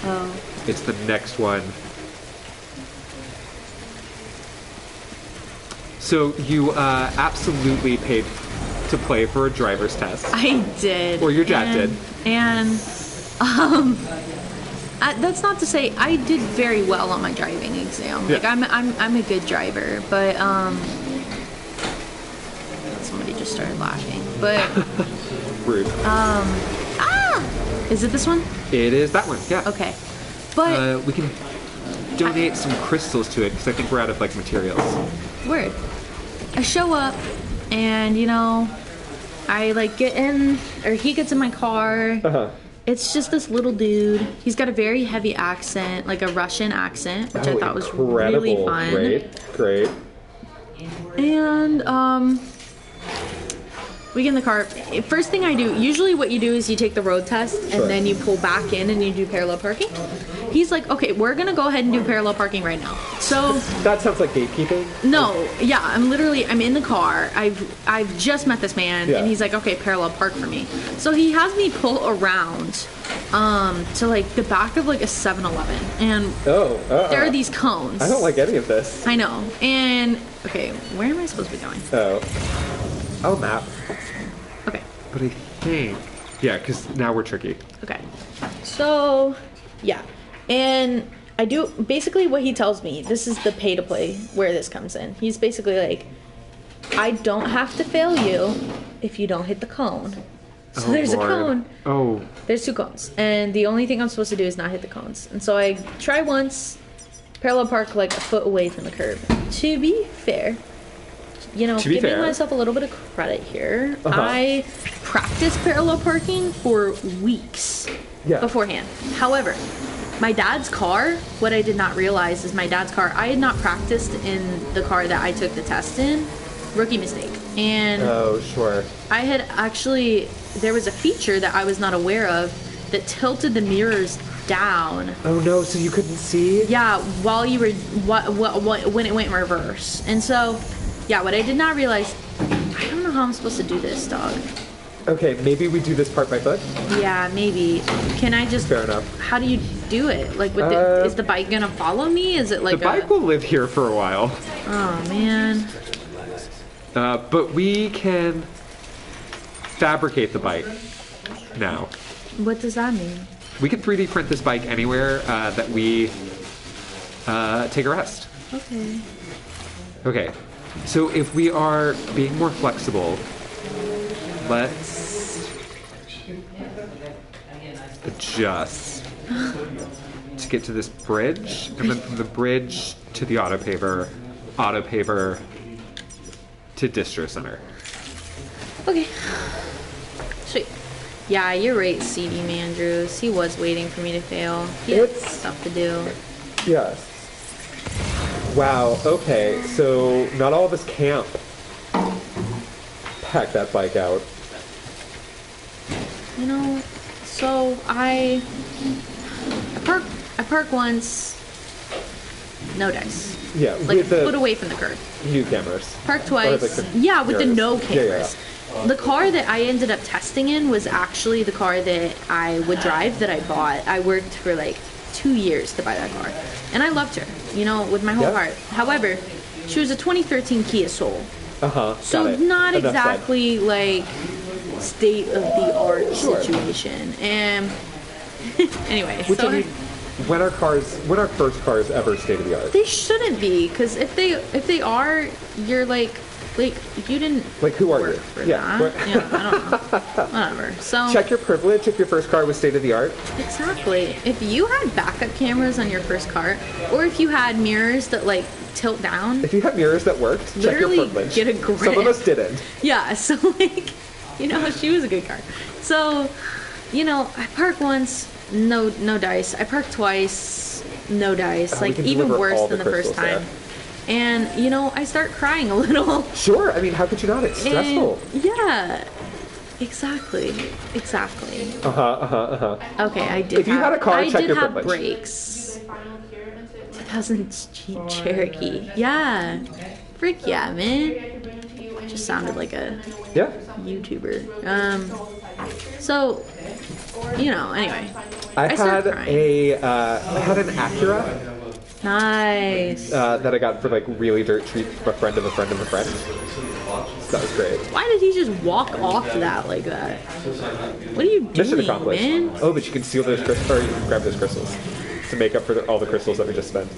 Oh. It's the next one. So you absolutely paid to play for a driver's test. I did. Or your dad did. And that's not to say I did very well on my driving exam. Yeah. Like I'm a good driver, but somebody just started laughing. But Rude. is it this one? It is that one. Yeah. Okay. But We can donate some crystals to it because I think we're out of like materials. word. I show up and I like get in, or he gets in my car. Uh-huh. It's just this little dude. He's got a very heavy accent, like a Russian accent, which I thought was really fun. Great. And we get in the car. First thing I do, usually what you do is you take the road test and Sure. then you pull back in and you do parallel parking. He's like, okay, we're gonna go ahead and do parallel parking right now. So That sounds like gatekeeping. no, yeah, I'm in the car. I've just met this man Yeah. and he's like, okay, parallel park for me. So he has me pull around to like the back of like a 7-Eleven, and there are these cones. I don't like any of this. I know. And okay, where am I supposed to be going? Oh, map. Okay. But I think, yeah, because now we're tricky. Okay. So, yeah. And I do basically what he tells me. This is the pay to play where this comes in. He's basically like, I don't have to fail you if you don't hit the cone. So there's Lord. a cone. Oh. There's 2 cones. And the only thing I'm supposed to do is not hit the cones. And so I try once, parallel park like a foot away from the curb. To be fair, giving myself a little bit of credit here, I practiced parallel parking for weeks beforehand. However, my dad's car, what I did not realize is my dad's car, I had not practiced in the car that I took the test in. Rookie mistake. And Oh, sure. I had actually, there was a feature that I was not aware of that tilted the mirrors down. Oh no, so you couldn't see? Yeah, while you were, when it went in reverse. And so, yeah, what I did not realize, I don't know how I'm supposed to do this, dog. Okay, maybe we do this part by foot? Yeah, maybe. Can I just... Fair enough. How do you do it? Like, is the bike gonna follow me? Is it like The bike will live here for a while. Oh, man. But we can fabricate the bike now. What does that mean? We can 3D print this bike anywhere that we take a rest. Okay. Okay, so if we are being more flexible, let's adjust to get to this bridge, and then from the bridge to the auto paver to distro center. Okay. Sweet. Yeah, you're right, CD Mandrews. He was waiting for me to fail. He had stuff to do. Yes. Wow, okay, so not all of us camp. Pack that bike out. So I park once, no dice. Yeah, Like with the foot away from the curb. new cameras. Park twice. Or like the Yeah, with the mirrors. no Yeah, cameras. The car that I ended up investing in was actually the car that I would drive, that I bought. I worked for like 2 years to buy that car, and I loved her, you know, with my whole Yeah. heart. However, she was a 2013 Kia Soul, Got so it. not Enough said. exactly like state of the art situation. And anyway, Which so I mean, when are first cars ever state of the art? they shouldn't be, because if they are, you're like you didn't Like, who are you? work for Yeah. that. Yeah, I don't know. Whatever. So Check your privilege if your first car was state of the art. exactly. If you had backup cameras on your first car, or if you had mirrors that like tilt down, If you had mirrors that worked, check your Literally privilege. get a grip. Some of us didn't. yeah. So like, you know, she was a good car. So, you know, I parked once, no dice. I parked twice, no dice. We Like can even deliver worse all than the the first crystals time. And you know, I start crying a little. Sure. I mean, how could you not? It's stressful. And, yeah. Exactly. Okay, I did. If you had a car, I check did your have privilege. brakes. 2000 Jeep Cherokee. Yeah. Frick yeah, man. Just sounded like a Yeah. YouTuber. So, you know, anyway. I I started had crying. I had an Acura Nice. that I got for like really dirt cheap from a friend of a friend of a friend. So that was great. Why did he just walk off that like that? What are you Mission doing, accomplished. man? Oh, but you can steal those crystals, or you can grab those crystals to make up for all the crystals that we just spent.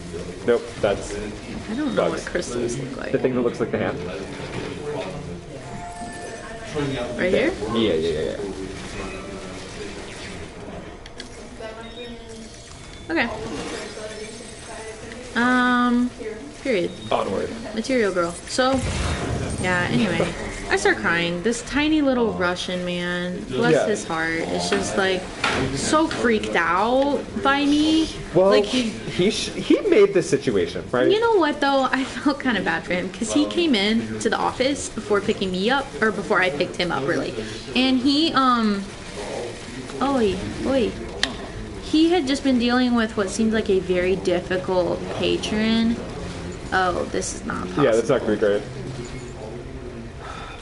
Nope, that's I don't know bugs. what crystals look like. The thing that looks like the hand. Right here? Yeah. Okay. Period. Onward. Material girl. So, yeah, anyway. I start crying. This tiny little Russian man, bless Yeah. his heart, is just like so freaked out by me. Well, like he made this situation, right? you know what though? I felt kind of bad for him because he came in to the office before picking me up, or before I picked him up, really. And he, he had just been dealing with what seemed like a very difficult patron. Oh, this is not possible. Yeah, that's not gonna be great.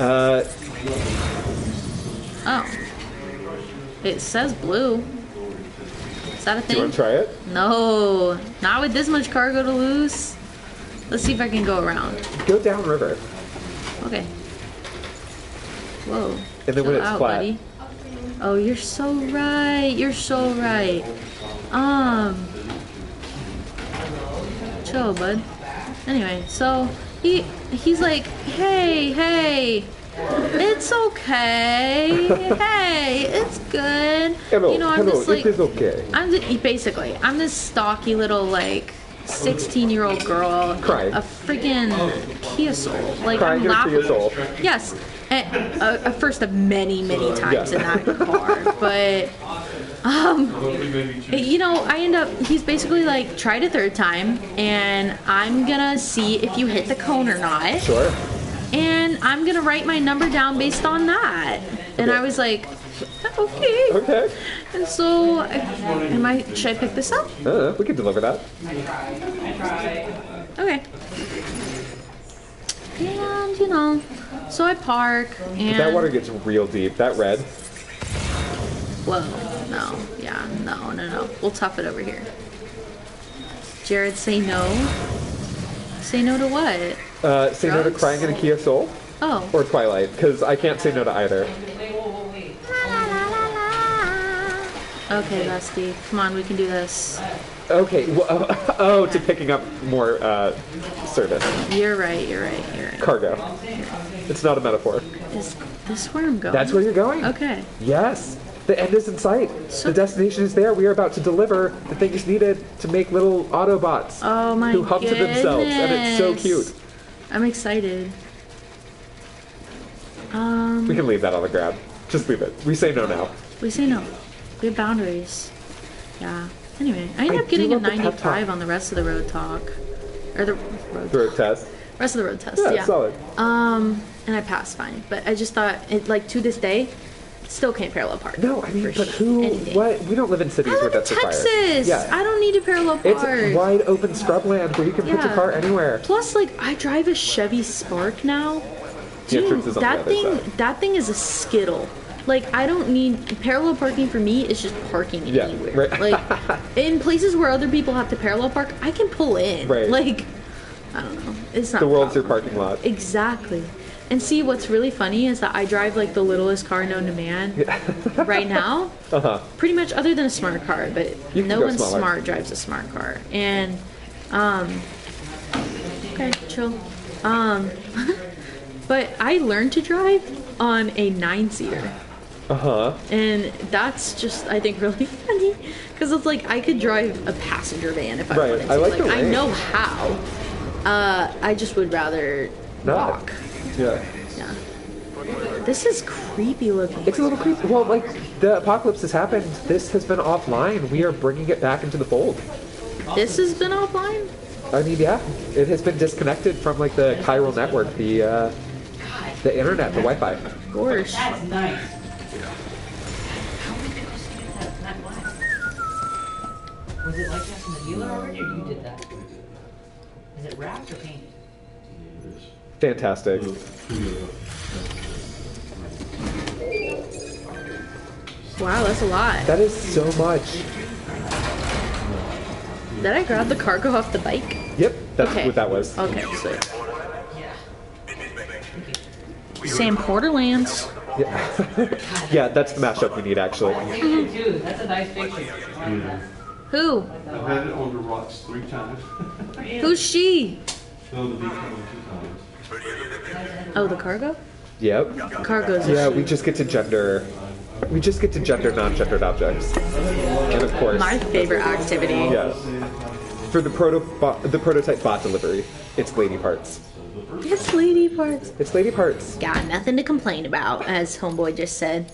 Oh. It says blue. Is that a Do thing? you want to try it? No. Not with this much cargo to lose. Let's see if I can go around. Go downriver. Okay. Whoa. And then when Chill it's out, flat. buddy. Oh, you're so right. You're so right. Chill, bud. Anyway, so he's like, hey, it's okay. Hey, it's good. Hello, you know, I'm just like, it is okay. basically, I'm this stocky little like 16-year-old girl, Crying. a freaking Kia Soul. Like Crying I'm in a Kia laughable. Soul. Yes, a first of many times Yeah. in that car, but. You know, he's basically like, tried a third time, and I'm gonna see if you hit the cone or not. Sure. And I'm gonna write my number down based on that. And Okay. I was like, okay. Okay. And so, should I pick this up? We can deliver that. Okay. And, you know, so I park, and... That water gets real deep. That red. Whoa, no, yeah, no. We'll tough it over here. Jared, say no. Say no to what? Say no to Drugs? crying in a Kia Soul Oh. or Twilight, because I can't say no to either. Okay, Dusty, come on, we can do this. Okay. Well, to picking up more service. You're right. Cargo. It's not a metaphor. Is this where I'm going? That's where you're going? Okay. Yes. The end is in sight. The destination is there. We are about to deliver the things needed to make little Autobots Oh my who hum to themselves, and it's so goodness. cute. I'm excited. We can leave that on the ground. Just leave it. We say no now. We say no. We have boundaries. Yeah. Anyway, I ended I up getting do a love the pep 95 talk. on the rest of the road talk. Or the Road test. rest of the road test, Yeah, yeah. solid. And I passed fine. But I just thought, like, to this day, still can't parallel park. No, I mean, For but who? anything. What? We don't live in cities I where live in that's required. Texas! Yeah. I don't need to parallel park. It's wide open scrubland where you can put your Yeah. car anywhere. Plus, like, I drive a Chevy Spark now. The entrance Dude, is on the that other thing, side. that thing is a skittle. Like, I don't need parallel parking for me. It's just parking Yeah, anywhere. right. Like, in places where other people have to parallel park, I can pull in. Right. Like, I don't know. It's not The a world's your problem. parking lot. Exactly. And see, what's really funny is that I drive like the littlest car known to man right now. Pretty much, other than a smart car, but You can no go one smaller. smart drives a smart car. And okay, chill. But I learned to drive on a 9-seater. And that's just, I think, really funny. Because it's like, I could drive a passenger van if I Right, wanted to. I like the I range. know how. I just would rather walk. Yeah. Yeah. This is creepy looking. It's a little creepy. Well, like, the apocalypse has happened. This has been offline. We are bringing it back into the fold. This has been offline? I mean, yeah. It has been disconnected from, like, the chiral network, the internet, the Wi-Fi. Gosh. That's nice. Was it like that from the dealer already, or you did that? Is it wrapped or painted? Fantastic. Wow, that's a lot. That is so much. Did I grab the cargo off the bike? Yep, that's Okay. what that was. Okay, sweet. Sam Porterlands. Yeah. Yeah, that's the mashup we need, actually. Dude, that's a nice picture. I like that. Who? I've had it on the rocks 3 times. Who's she? No, the beach one 2 times. Oh, the cargo? Yep. Cargo's a Yeah, she. we just get to gender non-gendered objects. And of course, My favorite activity. yeah. For the prototype bot delivery, it's lady parts. It's lady parts. It's lady parts. Got nothing to complain about, as Homeboy just said.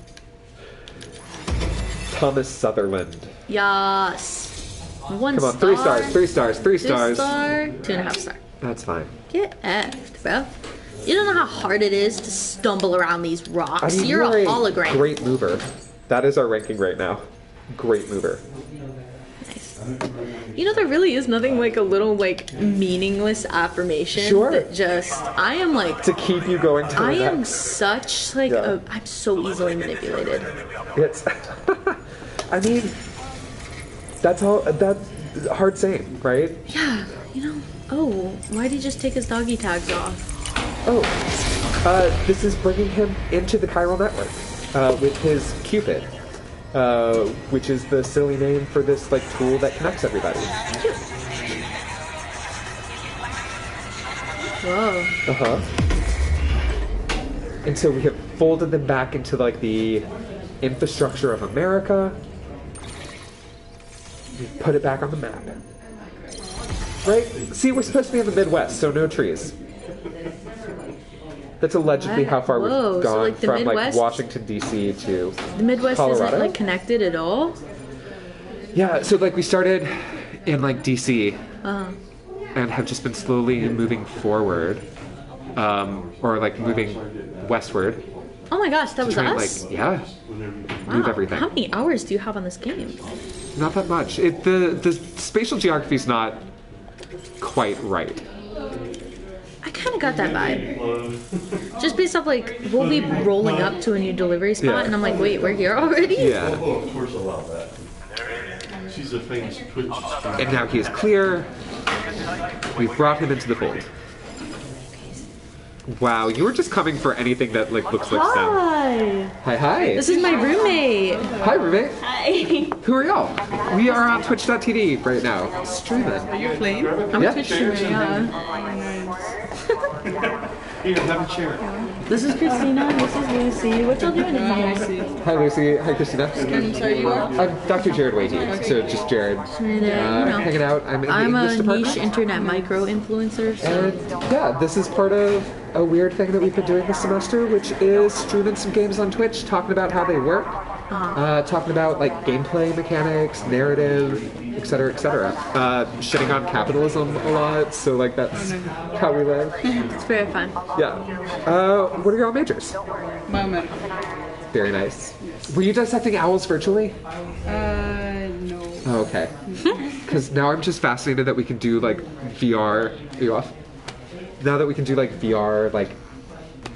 Thomas Sutherland. Yas. 1 Come on, star. 3 stars, 3 stars, 3 2 stars. star. 2.5 star. That's fine. Get effed, bro. You don't know how hard it is to stumble around these rocks. I mean, You're a hologram. great mover. That is our ranking right now. Great mover. You know, there really is nothing like a little like meaningless affirmation. Sure. That just I am like To keep you going to the I am next. such like Yeah. I'm so easily manipulated. It's. I mean, that's all. That's hard saying, right? Yeah, you know. Oh, why did he just take his doggy tags off? Oh, this is bringing him into the chiral network with his Cupid, which is the silly name for this like tool that connects everybody. Whoa. And so we have folded them back into like the infrastructure of America. We put it back on the map. Right? See, we're supposed to be in the Midwest, so no trees. That's allegedly how far Whoa, we've so, gone like, the from like Midwest- Washington D.C. to The Midwest Colorado? isn't like connected at all. Yeah, so like we started in like D.C. And have just been slowly moving forward, or like moving westward. Oh my gosh, that was Try and, us. like, yeah, Wow. move everything. How many hours do you have on this game? Not that much. The spatial geography is not quite right. I kind of got that vibe. Just based off like we'll be rolling up to a new delivery spot, Yeah. and I'm like, wait, we're here already? Yeah. Oh, of course allow that. She's a famous Twitch streamer. And now he is clear. We've brought him into the fold. Wow, you were just coming for anything that like looks like STEM. Hi. Hi, hi. This is my roommate. Hi, roommate. Hi. Who are y'all? We are on Twitch.tv right now, streaming. Are you playing? I'm Yeah. a Twitch streamer, yeah. Here, have a chair. This is Christina. This is Lucy. What y'all doing in here? Hi, Lucy. Hi, Christina. I'm sorry, you are? I'm Dr. Jared Waite, so just Jared. You know, Hanging out. I'm in the I'm English a department. niche internet micro influencer. So. And yeah, this is part of a weird thing that we've been doing this semester, which is streaming some games on Twitch, talking about how they work, talking about like gameplay mechanics, narrative, etc., etc. Shitting on capitalism a lot, so like that's how we live. It's very fun. Yeah. What are your all majors? Biomedical. Very nice. Were you dissecting owls virtually? No. Oh, okay. Because now I'm just fascinated that we can do like VR. Are you off? Now that we can do like VR like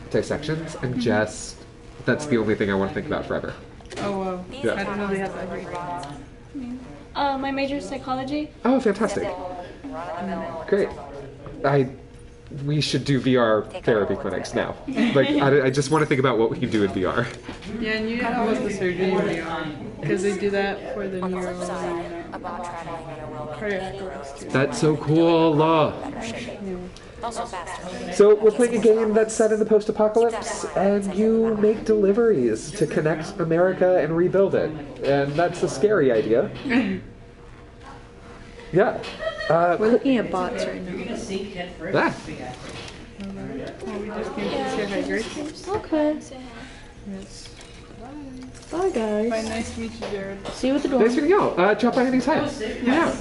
dissections and just That's the only thing I want to think about forever. Oh, wow. Yeah. I don't know they have that here. My major is psychology. Oh, fantastic. Great. We should do VR therapy clinics now. Like, I just want to think about what we can do in VR. Yeah, and you didn't know about the surgery in VR. Because they do that for the neuro cardiac arrest. That's so cool. So we're playing a game that's set in the post-apocalypse, and you make deliveries to connect America and rebuild it. And that's a scary idea. Yeah. We're looking at bots right now. Ah. Oh, we just came to say hi, great. Okay. Yes. Bye, guys. Bye, nice to meet you, Jared. See you at the door. Nice meeting y'all. Drop by anytime. Yeah.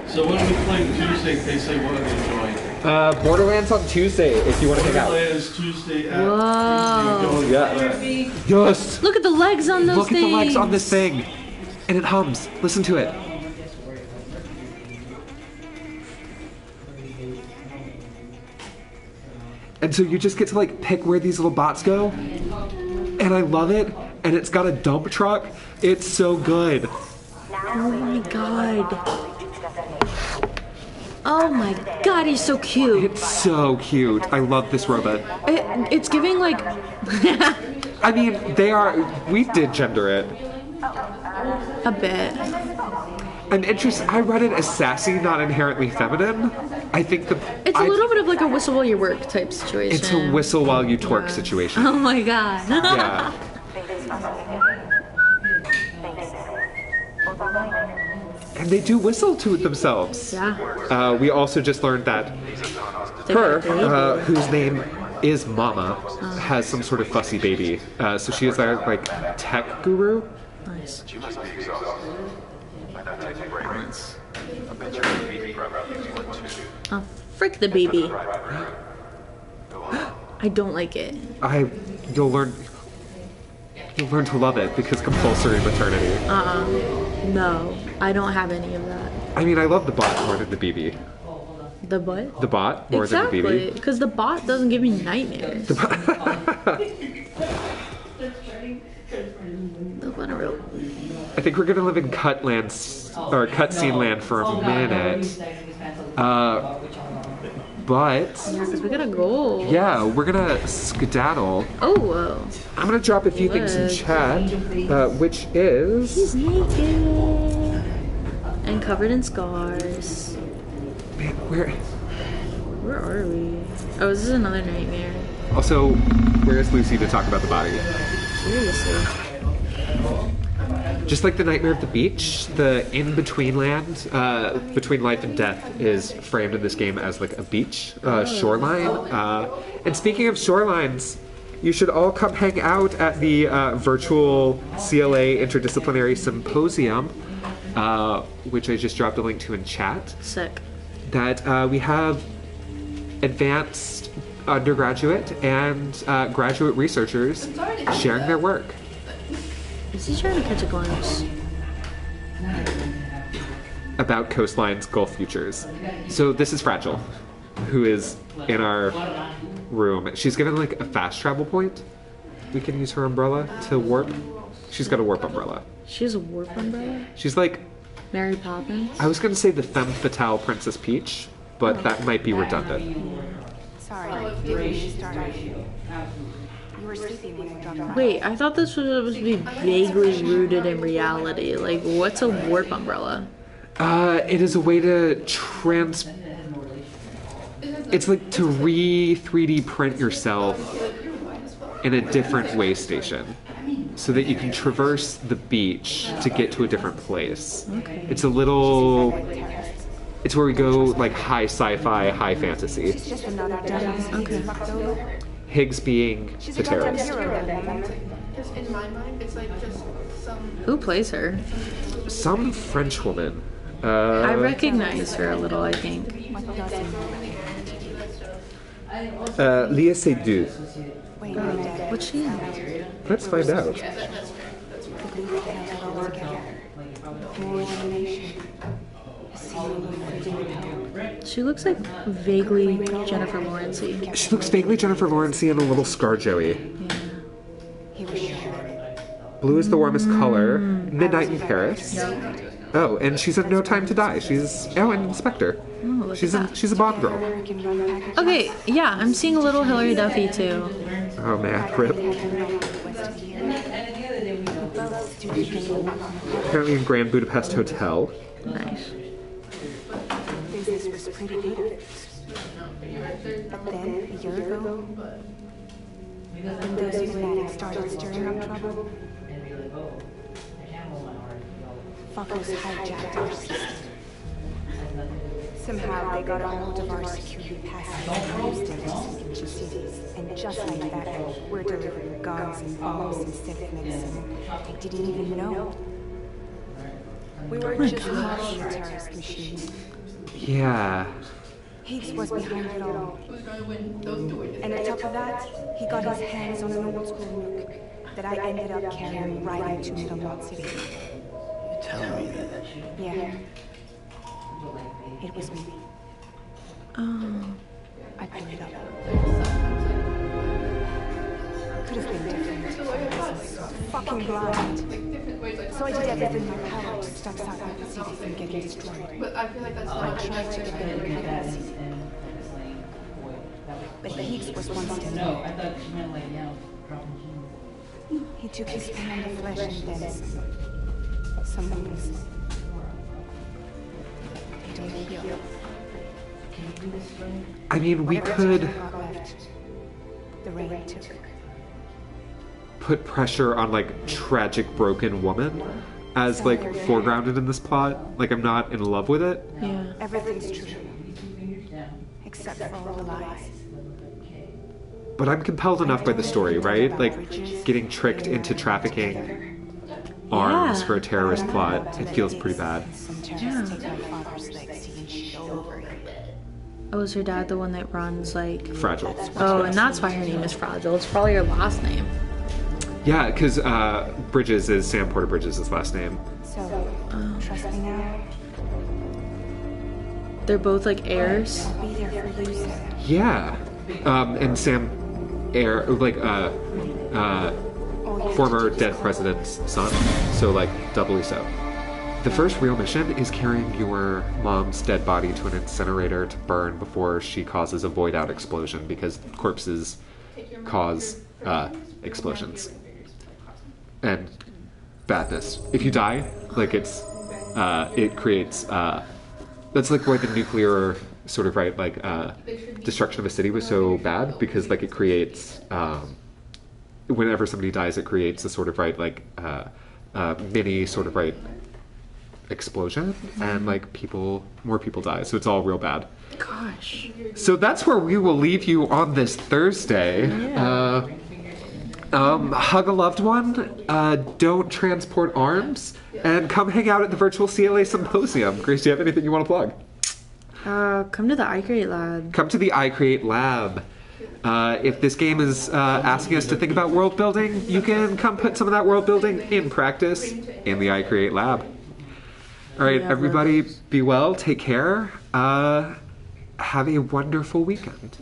So when are we playing Tuesday in case they want to join? Borderlands on Tuesday if you want to hang out. Borderlands Tuesday at Whoa. Yeah. Yes. Look at the legs on those Look things. at the legs on this thing. And it hums. Listen to it. And so you just get to like pick where these little bots go. And I love it. And it's got a dump truck. It's so good. Oh my god. Oh my god, he's so cute. It's so cute. I love this robot. It's giving like... I mean, we did gender it. a bit. I'm interested. I read it as sassy, not inherently feminine. I think It's a little bit of like a whistle while you work type situation. It's a whistle while you twerk situation. Oh my god. Yeah. And they do whistle to themselves. Yeah. We also just learned that her, whose name is Mama, has some sort of fussy baby. So she is our like tech guru. Nice. Oh, frick the baby. I don't like it. You'll learn to love it because compulsory maternity. No, I don't have any of that. I mean, I love the bot more than the BB. The what? The bot more than the Exactly, BB. because the bot doesn't give me nightmares. The real. I think we're gonna live in cutscene land for a minute. But Yeah, because we gotta go. yeah, we're gonna skedaddle. Oh, I'm gonna drop a few things in chat, which is he's naked and covered in scars. man, where? Where are we? Oh, this is another nightmare. Also, where is Lucy to talk about the body? Seriously. Just like the Nightmare of the Beach, the in-between land, between life and death, is framed in this game as like a beach, shoreline. And speaking of shorelines, you should all come hang out at the virtual CLA Interdisciplinary Symposium, which I just dropped a link to in chat. Sick. That we have advanced undergraduate and graduate researchers sharing their work. Is he trying to catch a glimpse? About coastlines, Gulf futures. So this is Fragile, who is in our room. She's given like a fast travel point. We can use her umbrella to warp. She's got a warp umbrella. She has a warp umbrella? She's like, Mary Poppins? I was gonna say the femme fatale Princess Peach, but that might be redundant. Sorry, didn't mean to start. You were sleeping when I dropped by. Wait, I thought this was supposed to be vaguely rooted in reality. Like, what's a warp umbrella? It is a way to It's like to 3D print yourself in a different way station, so that you can traverse the beach to get to a different place. Okay. It's a little. It's where we go like high sci-fi, high fantasy. Just another day. Okay. Higgs being the terrorist. Because in my mind, it's like just some. Who plays her? Some French woman. I recognize her a little, I think. Lia Seydoux. What's she in? Let's find out. She looks like vaguely Jennifer Lawrence-y. She looks vaguely Jennifer Lawrence and a little ScarJoey. Blue is the warmest color. Midnight in Paris. Oh, and she's in No Time to Die. She's an inspector. Oh, She's a Bond girl. Okay, yeah, I'm seeing a little Hillary Duffy too. Oh man, rip. Apparently in Grand Budapest Hotel. Nice. Business was pretty good. But then, a year ago, when those fanatics started stirring up trouble, fuckers hijacked our system. Somehow they got a hold of our security passes and used them to sneak into cities. And just like that, we're delivering guns and bombs instead of medicine. They didn't even know. We were just caught in a terrorist machine. Yeah. Higgs was behind it all. And on top of that, he got his hands on an old school nuke that I ended up carrying right into Middlemont City. You're telling me that? Yeah. It was me. Oh. I blew it up. Could have been different. I was so fucking blind. So I did everything in my power to stop South City from getting destroyed. But I feel like that's I tried to get them redundancy. But Higgs was one step No, ahead. I thought she meant like, He took his pen on the flesh and then some wounds. They don't heal. I mean, we Whatever could time got left, the rain took. put pressure on like tragic broken woman as like foregrounded in this plot. Like I'm not in love with it. Yeah. Everything's true. Except for all the lies. But I'm compelled enough by the story, right? Like getting tricked into trafficking arms for a terrorist plot. It feels pretty bad. Some terrorists take my father's legacy and shit over it. Oh, is her dad the one that runs like... Fragile. Oh, and that's why her name is Fragile. It's probably her last name. Yeah, because Bridges is Sam Porter Bridges' last name. So, trust me now. They're both like heirs. I'll be there for you, Sarah. Yeah. And Sam former dead president's son. So like doubly so. The first real mission is carrying your mom's dead body to an incinerator to burn before she causes a void out explosion because corpses cause explosions and badness. If you die, like it creates that's like why the nuclear sort of destruction of a city was so bad, because like it creates whenever somebody dies, it creates a sort of mini sort of explosion, and like more people die, so it's all real bad. Gosh. So that's where we will leave you on this Thursday. Yeah. Hug a loved one, don't transport arms, and come hang out at the virtual CLA Symposium. Grace, do you have anything you want to plug? Come to the iCreate Lab. Come to the iCreate Lab. If this game is asking us to think about world building, you can come put some of that world building in practice in the iCreate Lab. All right, everybody, be well, take care, have a wonderful weekend.